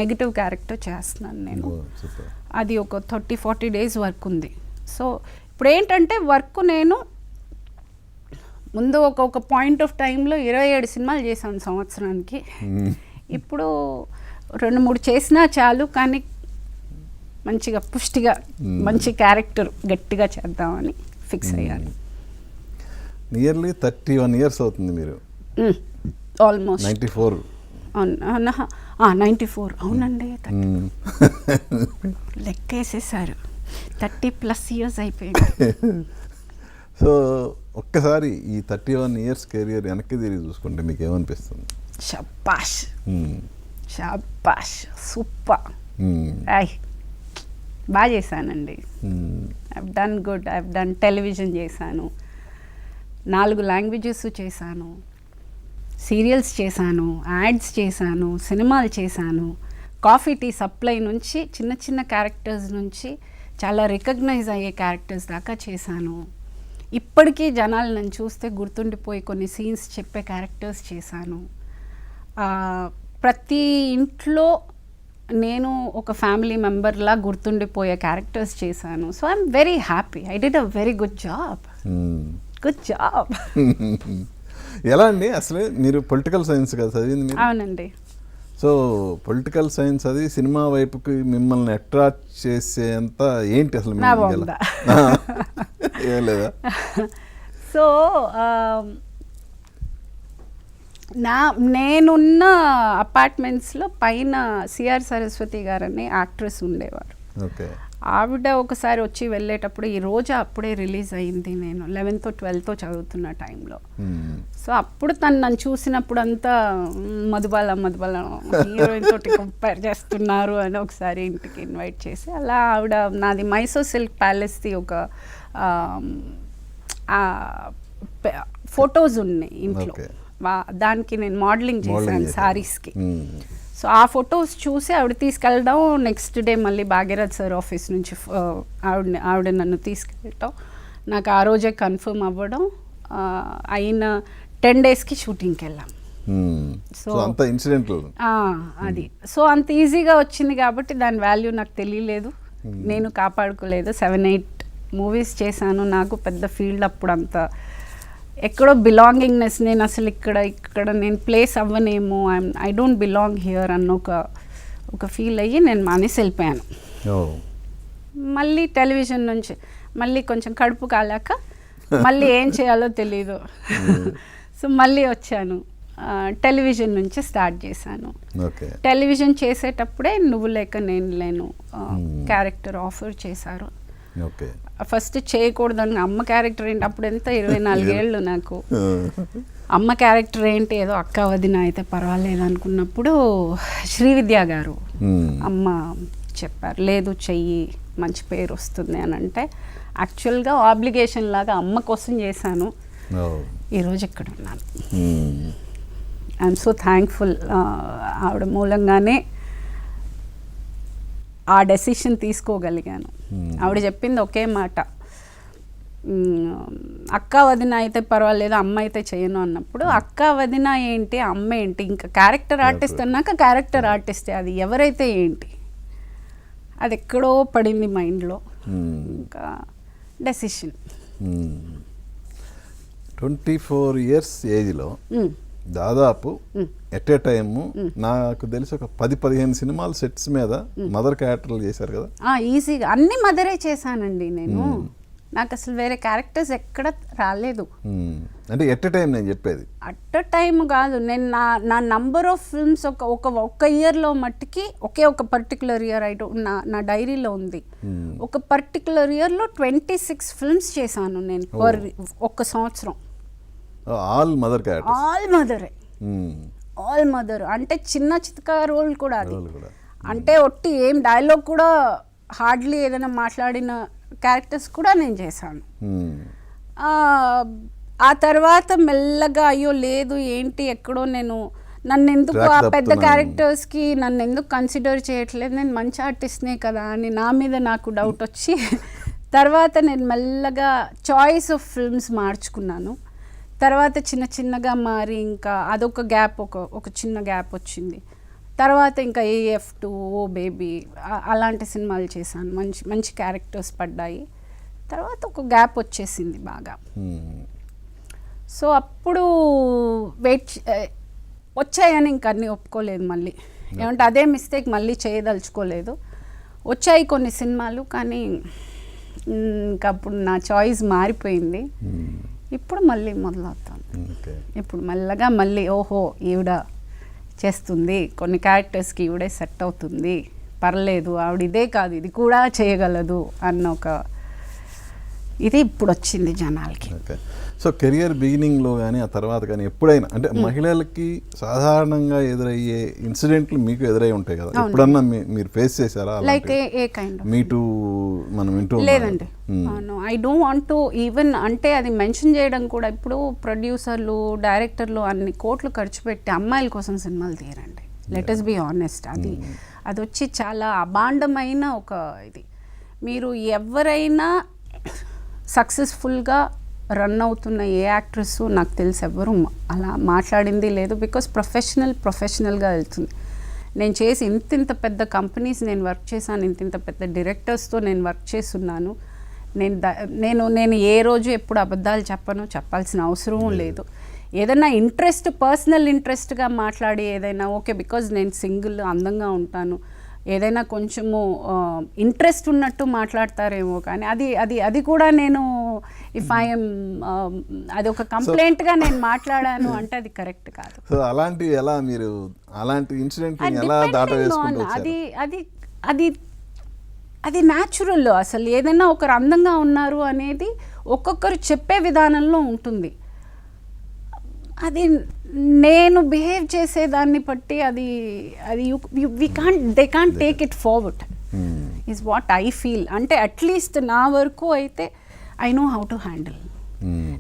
నెగిటివ్ క్యారెక్టర్ చేస్తున్నాను నేను. అది ఒక 30-40 డేస్ వర్క్ ఉంది. సో ఇప్పుడు ఏంటంటే వర్క్ నేను ముందు ఒక పాయింట్ ఆఫ్ టైంలో 27 సినిమాలు చేశాను సంవత్సరానికి. ఇప్పుడు 2-3 చేసినా చాలు, కానీ మంచిగా పుష్టిగా మంచి క్యారెక్టర్ గట్టిగా చేద్దామని ఫిక్స్ అయ్యాను. నియర్లీ 31 years అవుతుంది మీరు. ఆల్మోస్ట్ 94. 94 అవునండి. లెక్కేసేసారు, 30+ years అయిపోయింది. సో ఒక్కసారి ఈ 31 years కెరియర్ వెనక్కి తిరిగి చూసుకుంటే మీకు ఏమనిపిస్తుంది? షబాష్ షబాష్, సూపర్, బాగా చేశానండి. I've done good. I've done television చేశాను, 4 లాంగ్వేజెస్ చేశాను, సీరియల్స్ చేశాను, యాడ్స్ చేశాను, సినిమాలు చేశాను, కాఫీ టీ సప్లై నుంచి చిన్న చిన్న క్యారెక్టర్స్ నుంచి చాలా రికగ్నైజ్ అయ్యే క్యారెక్టర్స్ దాకా చేశాను. ఇప్పటికీ జనాలు నన్ను చూస్తే గుర్తుండిపోయి కొన్ని సీన్స్ చెప్పే క్యారెక్టర్స్ చేశాను. ప్రతి ఇంట్లో నేను ఒక ఫ్యామిలీ మెంబర్లా గుర్తుండిపోయే క్యారెక్టర్స్ చేశాను. So I'm very happy. I did a very good job. Good job. ఎలా అండి అసలు మీరు పొలిటికల్ సైన్స్ కదా చదివింది మీరు? అవునండి. సో పొలిటికల్ సైన్స్ అది సినిమా వైపుకి మిమ్మల్ని అట్రాక్ట్ చేసేంత ఏంటి అసలు నా మీకు బొంద. ఏం లేదా? సో నేనున్న అపార్ట్మెంట్స్లో పైన సిఆర్ సరస్వతి గారని యాక్ట్రెస్ ఉండేవారు. ఓకే. ఆవిడ ఒకసారి వచ్చి వెళ్ళేటప్పుడు ఈ రోజు అప్పుడే రిలీజ్ అయింది, నేను 11th 12th చదువుతున్న టైంలో. సో అప్పుడు తను నన్ను చూసినప్పుడు అంతా మధుబాల హీరోయిన్ తోటి కంపేర్ చేస్తున్నారు అని ఒకసారి ఇంటికి ఇన్వైట్ చేసి అలా ఆవిడ నాది మైసూర్ సిల్క్ ప్యాలెస్ది ఒక ఫొటోస్ ఉన్నాయి ఇంట్లో. దానికి నేను మోడలింగ్ చేశాను శారీస్కి. సో ఆ ఫొటోస్ చూసి ఆవిడ తీసుకెళ్ళడం, నెక్స్ట్ డే మళ్ళీ భాగ్యరాజ్ సార్ ఆఫీస్ నుంచి ఆవిడ నన్ను తీసుకెళ్ళటం, నాకు ఆ రోజే కన్ఫర్మ్ అవ్వడం, అయిన 10 daysకి షూటింగ్కి వెళ్ళాం. సో అంత ఇన్సిడెంట్ అది సో అంత ఈజీగా వచ్చింది కాబట్టి దాని వాల్యూ నాకు తెలియలేదు, నేను కాపాడుకోలేదు. 7-8 మూవీస్ చేశాను. నాకు పెద్ద ఫీల్డ్ అప్పుడు అంత ఎక్కడో బిలాంగింగ్నెస్, నేను అసలు ఇక్కడ నేను ప్లేస్ అవ్వనేమో, ఐ డోంట్ బిలాంగ్ హియర్ అన్న ఒక ఫీల్ అయ్యి నేను మానేసి వెళ్ళిపోయాను. మళ్ళీ టెలివిజన్ నుంచి మళ్ళీ కొంచెం కడుపు కాలాక మళ్ళీ ఏం చేయాలో తెలీదు. సో మళ్ళీ వచ్చాను, టెలివిజన్ నుంచి స్టార్ట్ చేశాను. టెలివిజన్ చేసేటప్పుడే నువ్వు లేక నేను లేను క్యారెక్టర్ ఆఫర్ చేశారు. ఫస్ట్ చేయకూడదని అమ్మ క్యారెక్టర్ ఏంటి, అప్పుడు ఎంత 24 ఏళ్ళు నాకు. అమ్మ క్యారెక్టర్ ఏంటి, ఏదో అక్క వదిన అయితే పర్వాలేదు అనుకున్నప్పుడు శ్రీవిద్యా గారు అమ్మ చెప్పారు, లేదు చెయ్యి మంచి పేరు వస్తుంది అని అంటే యాక్చువల్గా ఆబ్లిగేషన్ లాగా అమ్మ కోసం చేశాను. ఈరోజు ఇక్కడ ఉన్నాను. I'm so thankful. ఆవిడ మూలంగానే ఆ డెసిషన్ తీసుకోగలిగాను. ఆవిడ చెప్పింది ఒకే మాట, అక్క వదిన అయితే పర్వాలేదు అమ్మ అయితే చేయను అన్నప్పుడు అక్క వదిన ఏంటి అమ్మ ఏంటి, ఇంకా క్యారెక్టర్ ఆర్టిస్ట్ అన్నాక క్యారెక్టర్ ఆర్టిస్టే, అది ఎవరైతే ఏంటి, అది ఎక్కడో పడింది మైండ్లో. ఇంకా డెసిషన్. 24 years ఏజ్లో దాదాపు ఎట్ ఏ టైము నాకు తెలిసి ఒక 10-15 సినిమాలు సెట్స్ మీద మదర్ క్యారెక్టర్లు చేశారు కదా? ఈజీగా అన్ని మదరే చేశానండి నేను. నాకు అసలు వేరే క్యారెక్టర్స్ ఎక్కడ రాలేదు. అంటే ఎట్ ఏ టైం నేను చెప్పేది అట్ టైం కాదు, నేను నా నంబర్ ఆఫ్ ఫిల్మ్స్ ఒక్క ఇయర్లో మట్టికి ఒక పర్టికులర్ ఇయర్ నా డైరీలో ఉంది. ఒక పర్టికులర్ ఇయర్లో 26 ఫిల్మ్స్ చేశాను నేను ఒక్క సంవత్సరం. All mother characters, all mother అంటే చిన్న చితకా రోల్ కూడా అది. అంటే ఒట్టి ఏం డైలాగ్ కూడా హార్డ్లీ ఏదైనా మాట్లాడిన క్యారెక్టర్స్ కూడా నేను చేశాను. ఆ తర్వాత మెల్లగా అయ్యో లేదు ఏంటి ఎక్కడో నన్ను ఎందుకు ఆ పెద్ద క్యారెక్టర్స్కి నన్ను ఎందుకు కన్సిడర్ చేయట్లేదు, నేను మంచి ఆర్టిస్ట్నే కదా అని నా మీద నాకు డౌట్ వచ్చి తర్వాత నేను మెల్లగా చాయిస్ ఆఫ్ ఫిల్మ్స్ మార్చుకున్నాను. తర్వాత చిన్నగా మారి ఇంకా అదొక గ్యాప్, ఒక చిన్న గ్యాప్ వచ్చింది. తర్వాత ఇంకా AF2, ఓ బేబీ అలాంటి సినిమాలు చేశాను, మంచి క్యారెక్టర్స్ పడ్డాయి. తర్వాత ఒక గ్యాప్ వచ్చేసింది బాగా. సో అప్పుడు వచ్చాయని ఇంక అన్నీ ఒప్పుకోలేదు మళ్ళీ, ఏమంటే అదే మిస్టేక్ మళ్ళీ చేయదలుచుకోలేదు. వచ్చాయి కొన్ని సినిమాలు, కానీ ఇంకా అప్పుడు నా చాయిస్ మారిపోయింది. ఇప్పుడు మళ్ళీ మొదలవుతాను. ఇప్పుడు మెల్లగా మళ్ళీ ఓహో ఈవిడ చేస్తుంది, కొన్ని క్యారెక్టర్స్కి ఈవిడే సెట్ అవుతుంది, పర్లేదు ఆవిడ ఇదే కాదు ఇది కూడా చేయగలదు అన్న ఒక ఇది ఇప్పుడు వచ్చింది జనాలకి. ఓకే. సో కెరియర్ బిగినింగ్లో కానీ ఆ తర్వాత కానీ ఎప్పుడైనా అంటే మహిళలకి సాధారణంగా ఎదురయ్యే ఇన్సిడెంట్లు మీకు ఎదురై ఉంటాయి కదా, ఎప్పుడన్నా మీరు ఫేస్ చేశారా? Like a kind of? Me too మనం వింటూ లేదండి, I don't want to even అంటే అది మెన్షన్ చేయడం కూడా. ఇప్పుడు ప్రొడ్యూసర్లు, డైరెక్టర్లు అన్ని కోట్లు ఖర్చు పెట్టి అమ్మాయిల కోసం సినిమాలు తీయరండి. Let us be honest. అది వచ్చి చాలా అభాండమైన ఒక ఇది. మీరు ఎవరైనా సక్సెస్ఫుల్గా రన్ అవుతున్న ఏ యాక్ట్రెస్ నాకు తెలిసి ఎవ్వరూ అలా మాట్లాడింది లేదు. బికాస్ ప్రొఫెషనల్గా వెళ్తుంది. నేను చేసి ఇంత పెద్ద కంపెనీస్ నేను వర్క్ చేశాను, ఇంత పెద్ద డైరెక్టర్స్తో నేను వర్క్ చేస్తున్నాను. నేను ఏ రోజు ఎప్పుడు అబద్ధాలు చెప్పాల్సిన అవసరం లేదు. ఏదైనా పర్సనల్ ఇంట్రెస్ట్గా మాట్లాడి ఏదైనా ఓకే, బికాజ్ నేను సింగిల్, అందంగా ఉంటాను, ఏదైనా కొంచెము ఇంట్రెస్ట్ ఉన్నట్టు మాట్లాడతారేమో, కానీ అది కూడా నేను ఇఫ్ ఐఎమ్ అది ఒక కంప్లైంట్గా నేను మాట్లాడాను అంటే అది కరెక్ట్ కాదు. సో అలాంటి ఎలా మీరు అలాంటి ఇన్సిడెంట్ ఎలా దాట వేసుకుంటూ వచ్చారు? అది న్యాచురల్. అసలు ఏదైనా ఒకరు అందంగా ఉన్నారు అనేది ఒక్కొక్కరు చెప్పే విధానంలో ఉంటుంది. అది నేను బిహేవ్ చేసేదాన్ని బట్టి అది they can't take it forward is what I feel. అంటే అట్లీస్ట్ నా వరకు అయితే I know how to handle.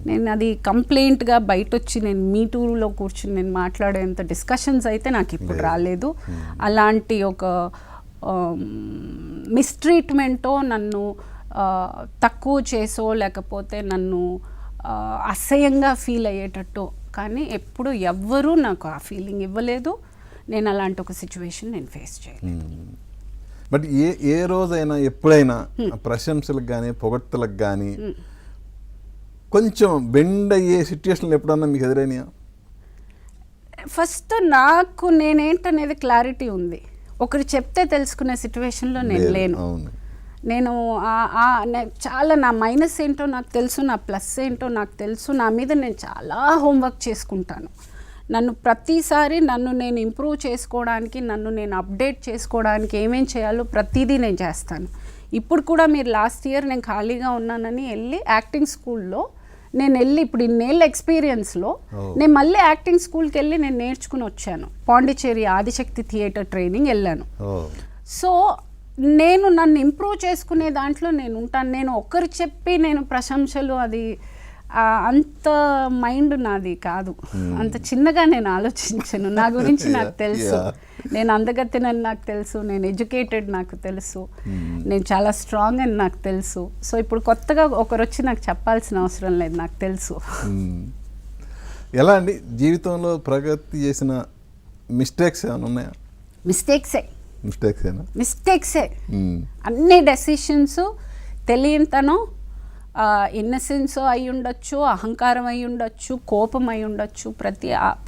నేను అది కంప్లైంట్గా బయట వచ్చి నేను మీటూలో కూర్చుని నేను మాట్లాడేంత డిస్కషన్స్ అయితే నాకు ఇప్పుడు రాలేదు. అలాంటి ఒక మిస్ట్రీట్మెంటో, నన్ను తక్కువ చేసో, లేకపోతే నన్ను అసహ్యంగా ఫీల్ అయ్యేటట్టు కానీ ఎప్పుడు ఎవ్వరూ నాకు ఆ ఫీలింగ్ ఇవ్వలేదు. నేను అలాంటి ఒక సిచ్యువేషన్ నేను ఫేస్ చేయలేదు. బట్ ఏ రోజైనా ఎప్పుడైనా ప్రశంసలకు కానీ పొగడ్తలకు కానీ కొంచెం బెండ్ అయ్యే సిచ్యువేషన్లు ఎప్పుడన్నా మీకు ఎదురైనాయా? ఫస్ట్ నాకు నేనేంటనేది క్లారిటీ ఉంది. ఒకరు చెప్తే తెలుసుకునే సిచ్యువేషన్లో నేను లేను. నేను చాలా నా మైనస్ ఏంటో నాకు తెలుసు, నా ప్లస్ ఏంటో నాకు తెలుసు. నా మీద నేను చాలా హోంవర్క్ చేసుకుంటాను. ప్రతిసారి నన్ను నేను ఇంప్రూవ్ చేసుకోవడానికి, నన్ను నేను అప్డేట్ చేసుకోవడానికి ఏమేం చేయాలో ప్రతిదీ నేను చేస్తాను. ఇప్పుడు కూడా మీరు లాస్ట్ ఇయర్ నేను ఖాళీగా ఉన్నానని వెళ్ళి యాక్టింగ్ స్కూల్లో ఇప్పుడు ఇన్నేళ్ళ ఎక్స్పీరియన్స్లో నేను మళ్ళీ యాక్టింగ్ స్కూల్కి వెళ్ళి నేను నేర్చుకుని వచ్చాను. పాండిచేరి ఆదిశక్తి థియేటర్ ట్రైనింగ్ వెళ్ళాను. సో నన్ను ఇంప్రూవ్ చేసుకునే దాంట్లో నేను ఉంటాను. నేను ఒకరు చెప్పి నేను ప్రశంసలు అది అంత మైండ్ నాది కాదు. అంత చిన్నగా నేను ఆలోచించను. నా గురించి నాకు తెలుసు, నేను అందగత్తెనని నాకు తెలుసు, నేను ఎడ్యుకేటెడ్ నాకు తెలుసు, నేను చాలా స్ట్రాంగ్ అని నాకు తెలుసు. సో ఇప్పుడు కొత్తగా ఒకరు వచ్చి నాకు చెప్పాల్సిన అవసరం లేదు, నాకు తెలుసు. ఎలా అండి జీవితంలో ప్రగతి చేసిన మిస్టేక్స్ ఏమైనా ఉన్నాయా? మిస్టేక్సే అన్ని డెసిషన్స్. తెలియనితనం, ఇన్నసెన్స్ అయి ఉండొచ్చు, అహంకారం అయి ఉండొచ్చు, కోపం అయి ఉండొచ్చు.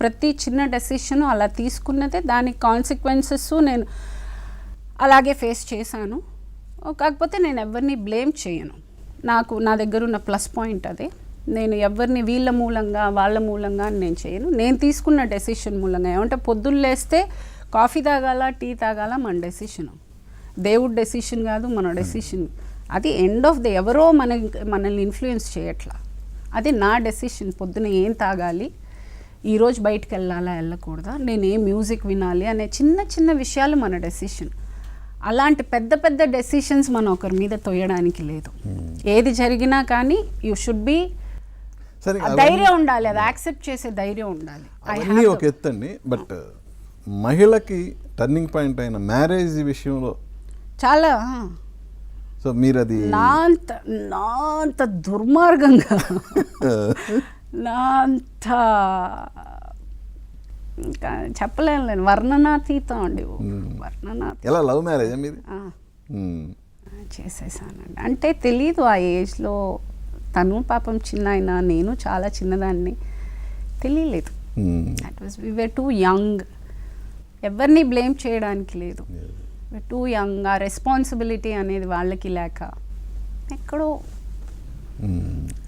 ప్రతి చిన్న డెసిషన్ అలా తీసుకున్నదే దానికి కాన్సిక్వెన్సెస్ నేను అలాగే ఫేస్ చేశాను. కాకపోతే నేను ఎవరిని బ్లేమ్ చేయను. నా దగ్గర ఉన్న ప్లస్ పాయింట్ అదే. నేను ఎవరిని వీళ్ళ మూలంగా వాళ్ళ మూలంగా నేను చేయను. నేను తీసుకున్న డెసిషన్ మూలంగా. ఏమంటే పొద్దున్న లేస్తే కాఫీ తాగాల, టీ తాగాల మన డెసిషను, దేవుడి డెసిషన్ కాదు, మన డెసిషన్. అది ఎండ్ ఆఫ్ ది ఎవరో మనల్ని ఇన్ఫ్లుయెన్స్ చేయట్లా. అది నా డెసిషన్. పొద్దున ఏం తాగాలి, ఈరోజు బయటకు వెళ్ళాలా వెళ్ళకూడదా, నేను ఏ మ్యూజిక్ వినాలి అనే చిన్న చిన్న విషయాలు మన డెసిషన్. అలాంటి పెద్ద డెసిషన్స్ మనం ఒకరి మీద తొయ్యడానికి లేదు. ఏది జరిగినా కానీ యూ షుడ్ బి ధైర్యం ఉండాలి, అది యాక్సెప్ట్ చేసే ధైర్యం ఉండాలి. అవన్నీ ఒక ఎత్తండి. బట్ మహిళకి టర్నింగ్ పాయింట్ అయిన మ్యారేజ్ విషయంలో చాలా, సో మీరు అది నా అంత దుర్మార్గంగా నా అంత ఇంకా చెప్పలేను, నేను వర్ణనాతీతం అండి. ఎలా లవ్ మ్యారేజ్ మీది? చేసేసానండి. అంటే తెలీదు ఆ ఏజ్లో. తను పాపం చిన్న అయినా, నేను చాలా చిన్నదాన్ని, తెలియలేదు. That was we were too young. ఎవరిని బ్లేమ్ చేయడానికి లేదు. Two young. ఆ రెస్పాన్సిబిలిటీ అనేది వాళ్ళకి లేక ఎక్కడో.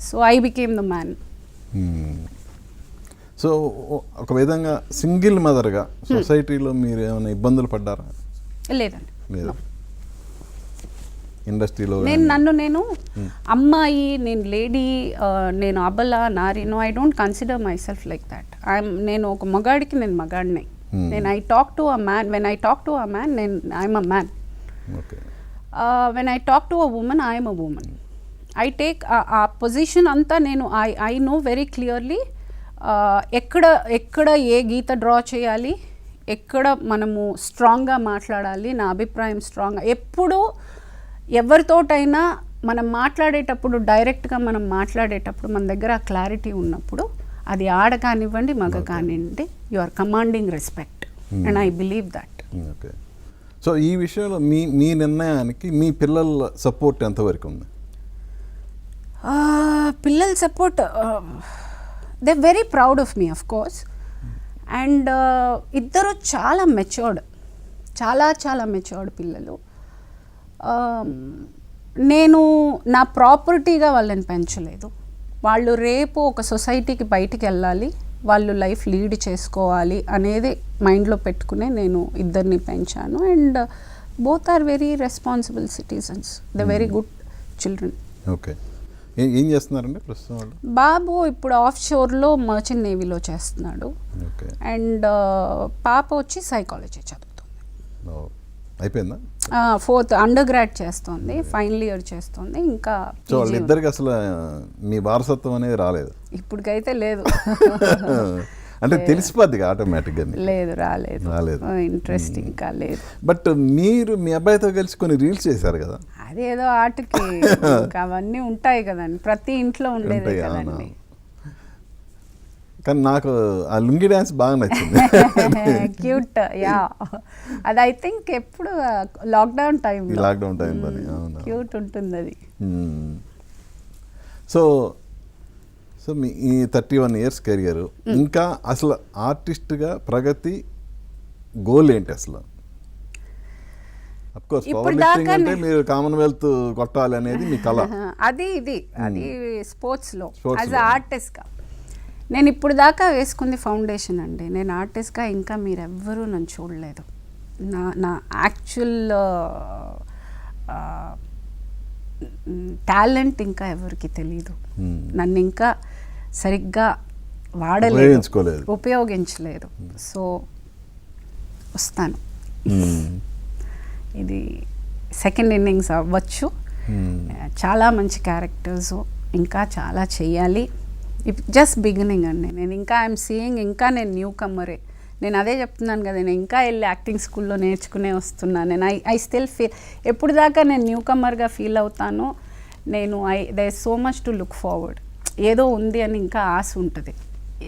So I became the man. So ఒక విధంగా సింగిల్ మదర్గా సొసైటీలో మీరు ఏమైనా ఇబ్బందులు పడ్డారా? లేదండి. లేదు. ఇండస్ట్రీలో నేను అమ్మాయి, నేను లేడీ, నేను అబల నారి, no I don't consider myself like that. నేను ఒక మగాడికి నేను మగాడిని. నేను I talk to a man, when I talk to a man నేను I'm a man. When I talk to a woman I'm a woman. I take a position అంతా నేను I know very clearly ఎక్కడ ఏ గీత draw చేయాలి, ఎక్కడ మనము స్ట్రాంగ్గా మాట్లాడాలి. నా అభిప్రాయం స్ట్రాంగ్గా ఎప్పుడూ ఎవరితోటైనా మనం మాట్లాడేటప్పుడు డైరెక్ట్గా మనం మాట్లాడేటప్పుడు మన దగ్గర ఆ క్లారిటీ ఉన్నప్పుడు అది ఆడ కానివ్వండి మగ కానివ్వండి you are commanding respect and I believe that. Okay. So ఈ విషయంలో మీ నిర్ణయానికి మీ పిల్లల సపోర్ట్ ఎంతవరకు ఉంది? పిల్లల support they very proud of me of course. And ఇద్దరు చాలా మెచ్యూర్డ్, చాలా మెచ్యూర్డ్ పిల్లలు. నేను నా ప్రాపర్టీగా వాళ్ళని పెంచలేదు. వాళ్ళు రేపు ఒక సొసైటీకి బయటికి వెళ్ళాలి, వాళ్ళు లైఫ్ లీడ్ చేసుకోవాలి అనేది మైండ్లో పెట్టుకునే నేను ఇద్దరిని పెంచాను. And both are very responsible citizens, the very good children. Okay. ఏం చేస్తున్నారండి ప్రస్తుతం వాళ్ళు? బాబు ఇప్పుడు ఆఫ్ షోర్లో మర్చెంట్ నేవీలో చేస్తున్నాడు. అండ్ పాప వచ్చి సైకాలజీ చదువుతుంది. అయిపోయిందా? 4th అండర్ గ్రాడ్ చేస్తుంది, ఫైనల్ ఇయర్ చేస్తుంది. ఇంకా సో వాళ్ళిద్దరికి అసలు మీ వారసత్వం అనేది రాలేదు ఇప్పటికైతే? లేదు. అంటే తెలిసిపోద్ది ఆటోమేటిక్గా. లేదు, రాలేదు. ఇంట్రెస్ట్ ఇంకా లేదు. బట్ మీరు మీ అబ్బాయితో కలిసి కొన్ని రీల్స్ చేశారు కదా? అదేదో ఆటకి అవన్నీ ఉంటాయి కదండి, ప్రతి ఇంట్లో ఉండేది కదండి. కానీ నాకు ఆ లుంగి డ్యాన్స్ బాగా నచ్చింది. క్యూట్. యా, అది ఐ థింక్ ఎప్పుడు లాక్డౌన్ టైం క్యూట్ ఉంటుంది అది. సో మీ ఈ 31 years కెరియర్, ఇంకా అసలు ఆర్టిస్ట్గా ప్రగతి గోల్ ఏంటి అసలు? అఫ్కోర్స్ పవర్ లిఫ్టింగ్ అంటే మీరు కామన్వెల్త్ కొట్టాలి అనేది మీ కళ. అది స్పోర్ట్స్లో యాజ్ ఆర్టిస్ట్గా నేను ఇప్పుడు దాకా వేసుకుంది ఫౌండేషన్ అండి. నేను ఆర్టిస్ట్గా ఇంకా మీరెవ్వరూ నన్ను చూడలేదు. నా యాక్చువల్ టాలెంట్ ఇంకా ఎవరికి తెలీదు. నన్ను ఇంకా సరిగ్గా వాడలేదు, ఉపయోగించలేదు. సో వస్తాను. ఇది సెకండ్ ఇన్నింగ్స్ అవ్వచ్చు. చాలా మంచి క్యారెక్టర్స్ ఇంకా చాలా చెయ్యాలి. జస్ట్ బిగినింగ్ అండి. నేను ఇంకా ఐఎమ్ సీయింగ్, ఇంకా నేను న్యూ కమ్మరే. నేను అదే చెప్తున్నాను కదా, నేను ఇంకా వెళ్ళి యాక్టింగ్ స్కూల్లో నేర్చుకునే వస్తున్నాను. నేను ఐ స్టిల్ ఫీల్, ఎప్పుడు దాకా నేను న్యూ కమ్మర్గా ఫీల్ అవుతాను. నేను there so much to look forward. ఏదో ఉంది అని ఇంకా ఆశ ఉంటుంది.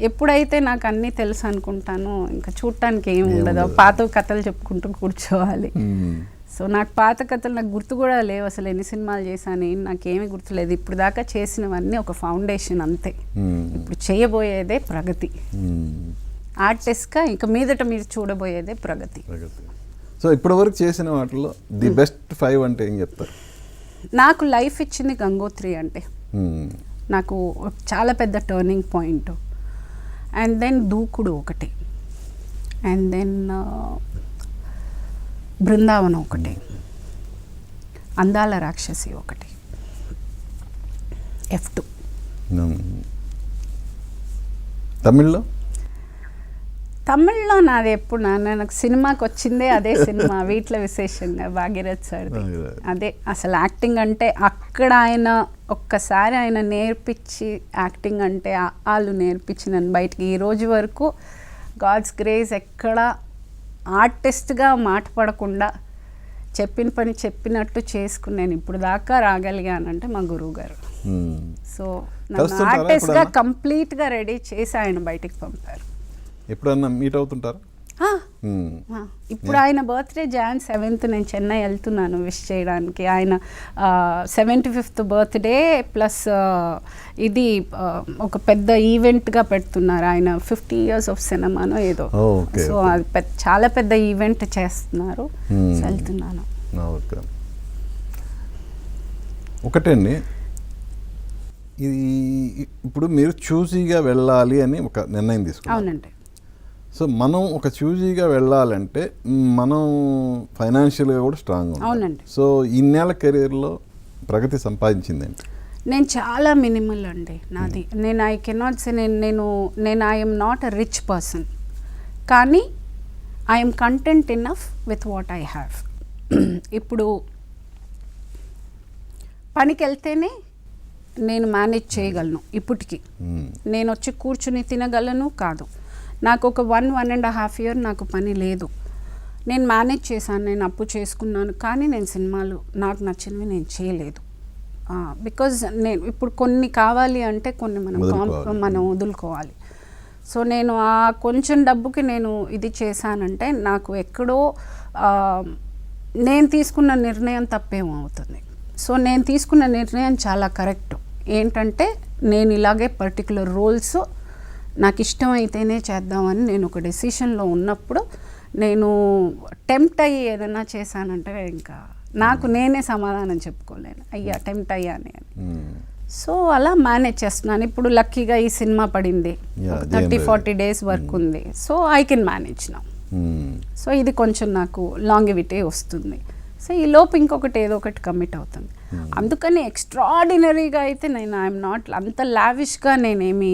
ఎప్పుడైతే నాకు అన్నీ తెలుసు అనుకుంటానో ఇంకా చూడటానికి ఏమి ఉండదు. పాత కథలు చెప్పుకుంటూ కూర్చోవాలి. సో నాకు పాత కథలు నాకు గుర్తు కూడా లేవు అసలు. ఎన్ని సినిమాలు చేశాను నాకేమీ గుర్తులేదు. ఇప్పుడు దాకా చేసినవన్నీ ఒక ఫౌండేషన్ అంతే. ఇప్పుడు చేయబోయేదే ప్రగతి. ఆర్టిస్ట్గా ఇంకా మీదట మీరు చూడబోయేదే ప్రగతి. సో ఇప్పటి వరకు చేసిన వాటిలో ది బెస్ట్ 5 అంటే ఏం చెప్తారు? నాకు లైఫ్ ఇచ్చింది గంగోత్రి అంటే నాకు చాలా పెద్ద టర్నింగ్ పాయింట్. అండ్ దెన్ దూకుడు ఒకటి, అండ్ దెన్ బృందావనం ఒకటి, అందాల రాక్షసి ఒకటి, F2. తమిళ్లో నాది ఎప్పుడు నాకు సినిమాకి వచ్చిందే అదే సినిమా, వీటిలో విశేషంగా భాగీరథ్ సార్ది. అదే అసలు యాక్టింగ్ అంటే అక్కడ ఆయన ఒక్కసారి ఆయన నేర్పించి యాక్టింగ్ అంటే వాళ్ళు నేర్పించి నన్ను బయటికి ఈ రోజు వరకు గాడ్స్ గ్రేస్ ఎక్కడ ఆర్టిస్ట్గా మాట పడకుండా చెప్పిన పని చెప్పినట్టు చేసుకుని నేను ఇప్పుడు దాకా రాగలిగానంటే మా గురువు గారు. సో నన్ను ఆర్టిస్ట్గా కంప్లీట్గా రెడీ చేసి ఆయన బయటికి పంపారు. ఎప్పుడన్నా మీట్ అవుతుంటారు? ఇప్పుడు ఆయన బర్త్డే Jan 7th నేను చెన్నై వెళ్తున్నాను విష్ చేయడానికి. ఆయన 75th బర్త్డే ప్లస్ ఇది ఒక పెద్ద ఈవెంట్గా పెడుతున్నారు. ఆయన 50 years ఆఫ్ సినిమానో ఏదో. సో అది చాలా పెద్ద ఈవెంట్ చేస్తున్నారు. వెళ్తున్నాను. ఒకటండి, ఇది ఇప్పుడు మీరు చూసీగా వెళ్ళాలి అని ఒక నిర్ణయం తీసుకున్నారు. అవునండి. సో మనం ఒక చూజీగా వెళ్ళాలంటే మనం ఫైనాన్షియల్గా కూడా స్ట్రాంగ్ ఉండాలి. అవునండి. సో ఇన్నేళ్ళ కెరీర్లో ప్రగతి సంపాదించిందండి. నేను చాలా మినిమల్ అండి నాది. నేను ఐ కెనాట్ సే నేను I'm not a rich person, కానీ I'm content enough with what I have. ఇప్పుడు పనికి వెళ్తేనే నేను మేనేజ్ చేయగలను. ఇప్పటికి నేను వచ్చి కూర్చుని తినగలను కాదు. నాకు ఒక 1.5 year నాకు పని లేదు. నేను మేనేజ్ చేశాను, నేను అప్పు చేసుకున్నాను, కానీ నేను సినిమాలు నాకు నచ్చినవి నేను చేయలేదు. బికాజ్ నేను ఇప్పుడు కొన్ని కావాలి అంటే కొన్ని మనం వదులుకోవాలి. సో నేను ఆ కొంచెం డబ్బుకి నేను ఇది చేశానంటే నాకు ఎక్కడో నేను తీసుకున్న నిర్ణయం తప్పేమవుతుంది. సో నేను తీసుకున్న నిర్ణయం చాలా కరెక్ట్. ఏంటంటే నేను ఇలాగే పర్టికులర్ రోల్స్ నాకు ఇష్టమైతేనే చేద్దామని నేను ఒక డెసిషన్లో ఉన్నప్పుడు నేను టెంప్ట్ అయ్యి ఏదైనా చేశానంటే ఇంకా నాకు నేనే సమాధానం చెప్పుకోలేను, అయ్యా టెంప్ట్ అయ్యానే అని. సో అలా మేనేజ్ చేస్తున్నాను. ఇప్పుడు లక్కీగా ఈ సినిమా పడింది, 30-40 days వర్క్ ఉంది. సో ఐ కెన్ మేనేజ్ నా. సో ఇది కొంచెం నాకు లాంగివిటీ వస్తుంది. సో ఈ లోపు ఇంకొకటి ఏదో ఒకటి కమిట్ అవుతుంది. అందుకని ఎక్స్ట్రాడినరీగా అయితే నేను ఐఎమ్ నాట్ అంత లావిష్గా నేనేమి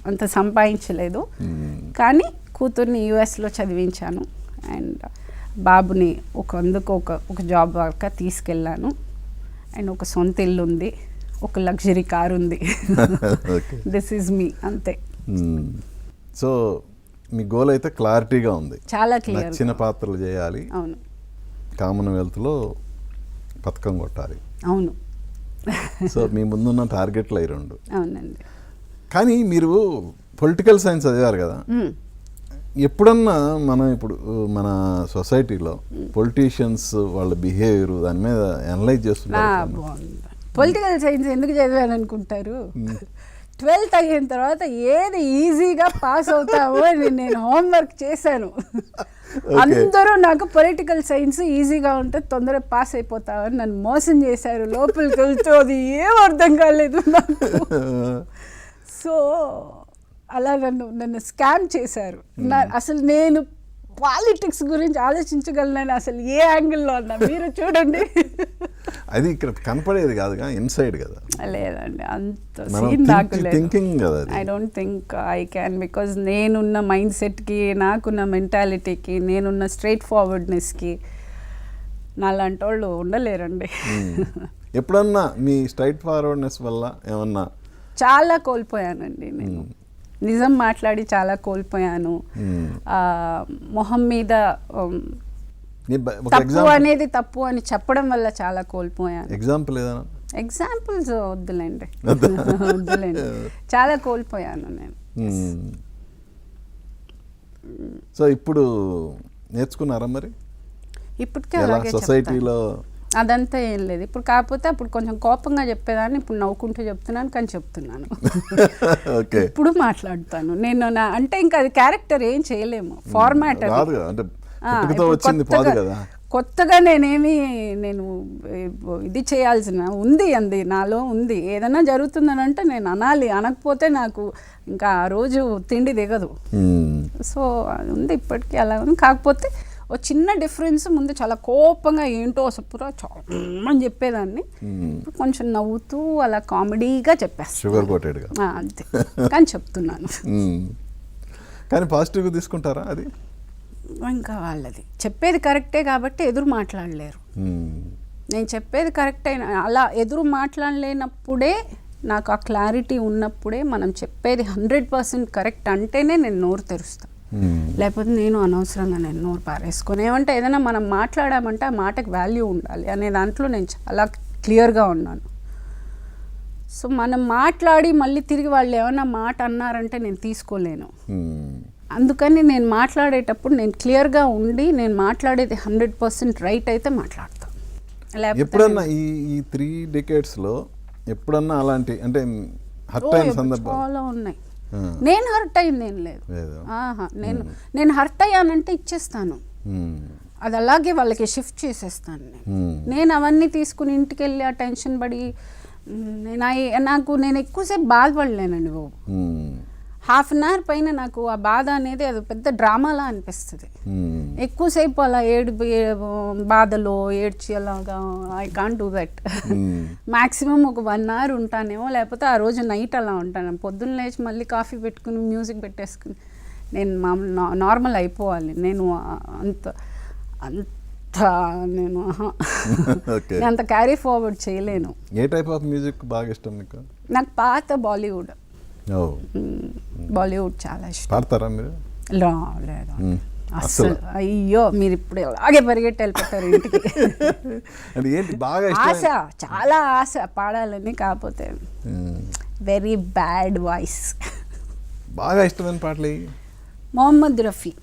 అంత సంపాదించలేదు. కానీ కూతుర్ని యుఎస్లో చదివించాను అండ్ బాబుని ఒక జాబ్ వర్క్ తీసుకెళ్ళాను అండ్ ఒక సొంత ఇల్లు ఉంది, ఒక లగ్జరీ కార్ ఉంది. దిస్ ఈజ్ మీ, అంతే. సో మీ గోల్ అయితే క్లారిటీగా ఉంది, చాలా క్లియర్. నచ్చిన పాత్రలు చేయాలి, అవును, కామన్వెల్త్లో పథకం కొట్టాలి. అవును. సో మీ ముందున్న టార్గెట్లు అయి 2. అవునండి. కానీ మీరు పొలిటికల్ సైన్స్ చదివారు కదా, ఎప్పుడన్నా ఇప్పుడు మన సొసైటీలో పొలిటీషియన్స్ వాళ్ళ బిహేవియర్ దాని మీద అనలైజ్ చేస్తున్నారు. పొలిటికల్ సైన్స్ ఎందుకు చదివాను అనుకుంటారు? 12th అయిన తర్వాత ఏది ఈజీగా పాస్ అవుతావో అని నేను హోంవర్క్ చేశాను. అందరూ నాకు పొలిటికల్ సైన్స్ ఈజీగా ఉంటే తొందరగా పాస్ అయిపోతావని నన్ను మోసం చేశారు. లోపలికి వెళ్తూ అది ఏం అర్థం కాలేదు నాకు. సో అలా నన్ను స్కామ్ చేశారు. అసలు నేను పాలిటిక్స్ గురించి ఆలోచించగలను అసలు ఏ యాంగిల్లో అన్నా మీరు చూడండి. అది ఇక్కడ కనపడేది కాదుగా, ఇన్సైడ్ కదా. లేదండి, అంత సీన్ నాకు లేదు. I don't think I can, because నేనున్న మైండ్ సెట్కి, నాకున్న మెంటాలిటీకి, నేనున్న స్ట్రైట్ ఫార్వర్డ్నెస్కి నాలాంటి వాళ్ళు ఉండలేరండి. ఎప్పుడన్నా మీ స్ట్రైట్ ఫార్వర్డ్నెస్ వల్ల ఏమన్నా? చాలా కోల్పోయానండి నేను. నిజం మాట్లాడి చాలా కోల్పోయాను. మొహం మీద తప్పు అనేది తప్పు అని చెప్పడం వల్ల చాలా కోల్పోయాను. ఎగ్జాంపుల్స్ వద్దులేండి. చాలా కోల్పోయాను నేను. సో ఇప్పుడు నేర్చుకున్నారా మరి? ఇప్పటికే అలాగే సొసైటీలో అదంతా ఏం లేదు ఇప్పుడు. కాకపోతే అప్పుడు కొంచెం కోపంగా చెప్పేదాన్ని, ఇప్పుడు నవ్వుకుంటూ చెప్తున్నాను, కానీ చెప్తున్నాను. ఇప్పుడు మాట్లాడుతాను నేను. అంటే ఇంకా అది క్యారెక్టర్, ఏం చేయలేము, ఫార్మాట్. కొత్తగా నేను ఇది చేయాల్సిన ఉంది, అంది నాలో ఉంది. ఏదైనా జరుగుతుందని అంటే నేను అనాలి, అనకపోతే నాకు ఇంకా ఆ రోజు తిండి దిగదు. సో అది ఉంది, ఇప్పటికీ అలా ఉంది. కాకపోతే ఒక చిన్న డిఫరెన్స్, ముందు చాలా కోపంగా ఏంటో సప్పురా అని చెప్పేదాన్ని, కొంచెం నవ్వుతూ అలా కామెడీగా చెప్పేస్తాను, అంతే. కానీ చెప్తున్నాను. కానీ పాజిటివ్గా తీసుకుంటారా? అది ఇంకా వాళ్ళది చెప్పేది కరెక్టే కాబట్టి ఎదురు మాట్లాడలేరు. నేను చెప్పేది కరెక్ట్ అయినా అలా ఎదురు మాట్లాడలేనప్పుడే, నాకు ఆ క్లారిటీ ఉన్నప్పుడే, మనం చెప్పేది 100% కరెక్ట్ అంటేనే నేను నోరు తెరుస్తాను. లేకపోతే నేను అనవసరంగా నేను నోరు పారేసుకొని, ఏమంటే ఏదైనా మనం మాట్లాడామంటే ఆ మాటకి వాల్యూ ఉండాలి అనే దాంట్లో నేను చాలా క్లియర్గా ఉన్నాను. సో మనం మాట్లాడి మళ్ళీ తిరిగి వాళ్ళు ఏమైనా మాట అన్నారంటే నేను తీసుకోలేను. అందుకని నేను మాట్లాడేటప్పుడు నేను క్లియర్గా ఉండి, నేను మాట్లాడేది 100% రైట్ అయితే మాట్లాడతాను. ఎప్పుడన్నా ఈ 3 decadesలో ఎప్పుడన్నా అలాంటి అంటే హర్ట్ అయిన సందర్భాలు చాలా ఉన్నాయి. నేను హర్ట్ అయింది ఏం లేదు. నేను హర్ట్ అయ్యానంటే ఇచ్చేస్తాను, అది అలాగే వాళ్ళకి షిఫ్ట్ చేసేస్తాను. నేను అవన్నీ తీసుకుని ఇంటికి వెళ్ళి ఆ టెన్షన్ పడి నేను ఎక్కువసేపు బాధపడలేనండి బాబు. హాఫ్ అన్ అవర్ పైన నాకు ఆ బాధ అనేది అది పెద్ద డ్రామాలా అనిపిస్తుంది. ఎక్కువసేపు అలా బాధలో ఏడ్చి అలాగా I can't do that. Maximum ఒక 1 hour ఉంటానేమో, లేకపోతే ఆ రోజు నైట్ అలా ఉంటాను. పొద్దున్న లేచి మళ్ళీ కాఫీ పెట్టుకుని మ్యూజిక్ పెట్టేసుకుని నేను నార్మల్ అయిపోవాలి. నేను అంత నేను అంత క్యారీ ఫార్వర్డ్ చేయలేను. ఏ టైప్ ఆఫ్ మ్యూజిక్ బాగా ఇష్టం మీకు? నాకు పాత బాలీవుడ్ చాలా ఇష్టం. పాడతారా మీరు? లేదు అసలు. అయ్యో, మీరు ఇప్పుడు అలాగే పరిగెట్టి వెళ్ళిపోతారు ఇంటికి. అంటే ఏంటి బాగా ఆశ, చాలా ఆశ పాడాలని, కాకపోతే వెరీ బ్యాడ్ వాయిస్. బాగా ఇష్టమైన పాటలు మొహమ్మద్ రఫీ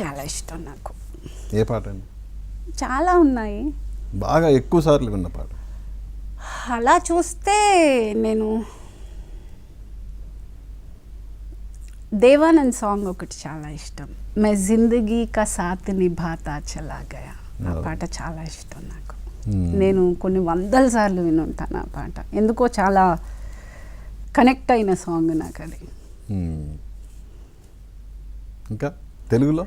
చాలా ఇష్టం నాకు. ఏ పాట అండి? చాలా ఉన్నాయి. బాగా ఎక్కువ సార్లు విన్న పాట? అలా చూస్తే నేను దేవానంద్ సాంగ్ ఒకటి చాలా ఇష్టం. మే జిందగీ కా సాత్ నిభాతా చలా గయా, ఆ పాట చాలా ఇష్టం నాకు. నేను కొన్ని 100 సార్లు వినుంటాను ఆ పాట. ఎందుకో చాలా కనెక్ట్ అయిన సాంగ్ నాకు అది. ఇంకా తెలుగు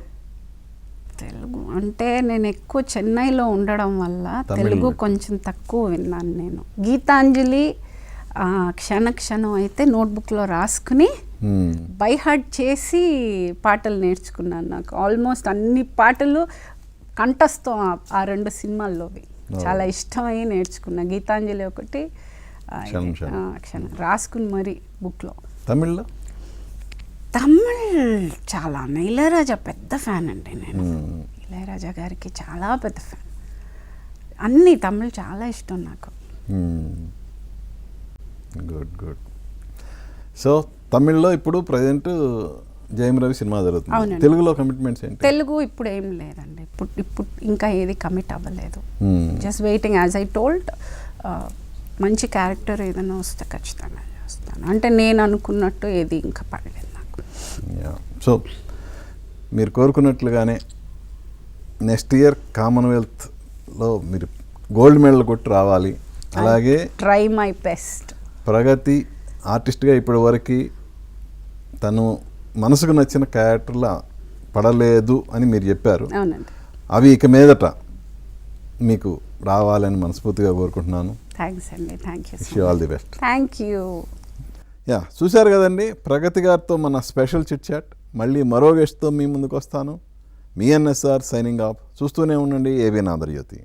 అంటే నేను ఎక్కువ చెన్నైలో ఉండడం వల్ల తెలుగు కొంచెం తక్కువ విన్నాను. నేను గీతాంజలి క్షణ క్షణం అయితే నోట్బుక్లో రాసుకుని బై హార్ట్ చేసి పాటలు నేర్చుకున్నాను. నాకు ఆల్మోస్ట్ అన్ని పాటలు కంఠస్థం ఆ 2 సినిమాల్లోవి. చాలా ఇష్టమై నేర్చుకున్నా. గీతాంజలి ఒకటి, క్షణం రాసుకుని మరి బుక్లో. తమిళ్ చాలా, ఇళయరాజా పెద్ద ఫ్యాన్ అండి నేను. ఇళయరాజా గారికి చాలా పెద్ద ఫ్యాన్. అన్ని తమిళ్ చాలా ఇష్టం నాకు. గుడ్. సో తమిళ్లో ఇప్పుడు ప్రజెంట్ జయం రవి సినిమా జరుగుతుంది. తెలుగులో కమిట్మెంట్స్ ఏంటి? తెలుగు ఇప్పుడు ఏం లేదండి. ఇప్పుడు ఇంకా ఏది కమిట్ అవ్వలేదు. Just waiting. As I told, మంచి క్యారెక్టర్ ఏదైనా వస్తే ఖచ్చితంగా చేస్తాను. అంటే నేను అనుకున్నట్టు ఏది ఇంకా పడలేదు నాకు. సో మీరు కోరుకున్నట్లుగానే నెక్స్ట్ ఇయర్ కామన్వెల్త్లో మీరు గోల్డ్ మెడల్ కొట్టి రావాలి. అలాగే ట్రై మై బెస్ట్. ప్రగతి ఆర్టిస్ట్గా ఇప్పటి వరకు తను మనసుకు నచ్చిన క్యారెక్టర్లా పడలేదు అని మీరు చెప్పారు. అవునండి. అవి ఇక మీదట మీకు రావాలని మనస్ఫూర్తిగా కోరుకుంటున్నాను. థ్యాంక్స్ అండి. Thank you. Wish you all the best. Thank you. చూశారు కదండి ప్రగతి గారితో మన స్పెషల్ చిట్ చాట్. మళ్ళీ మరో గెస్ట్తో మీ ముందుకు వస్తాను. మీ ఎన్ఎస్ఆర్ సైనింగ్ ఆఫ్. చూస్తూనే ఉండండి ఏబీఎన్ ఆంధ్రజ్యోతి.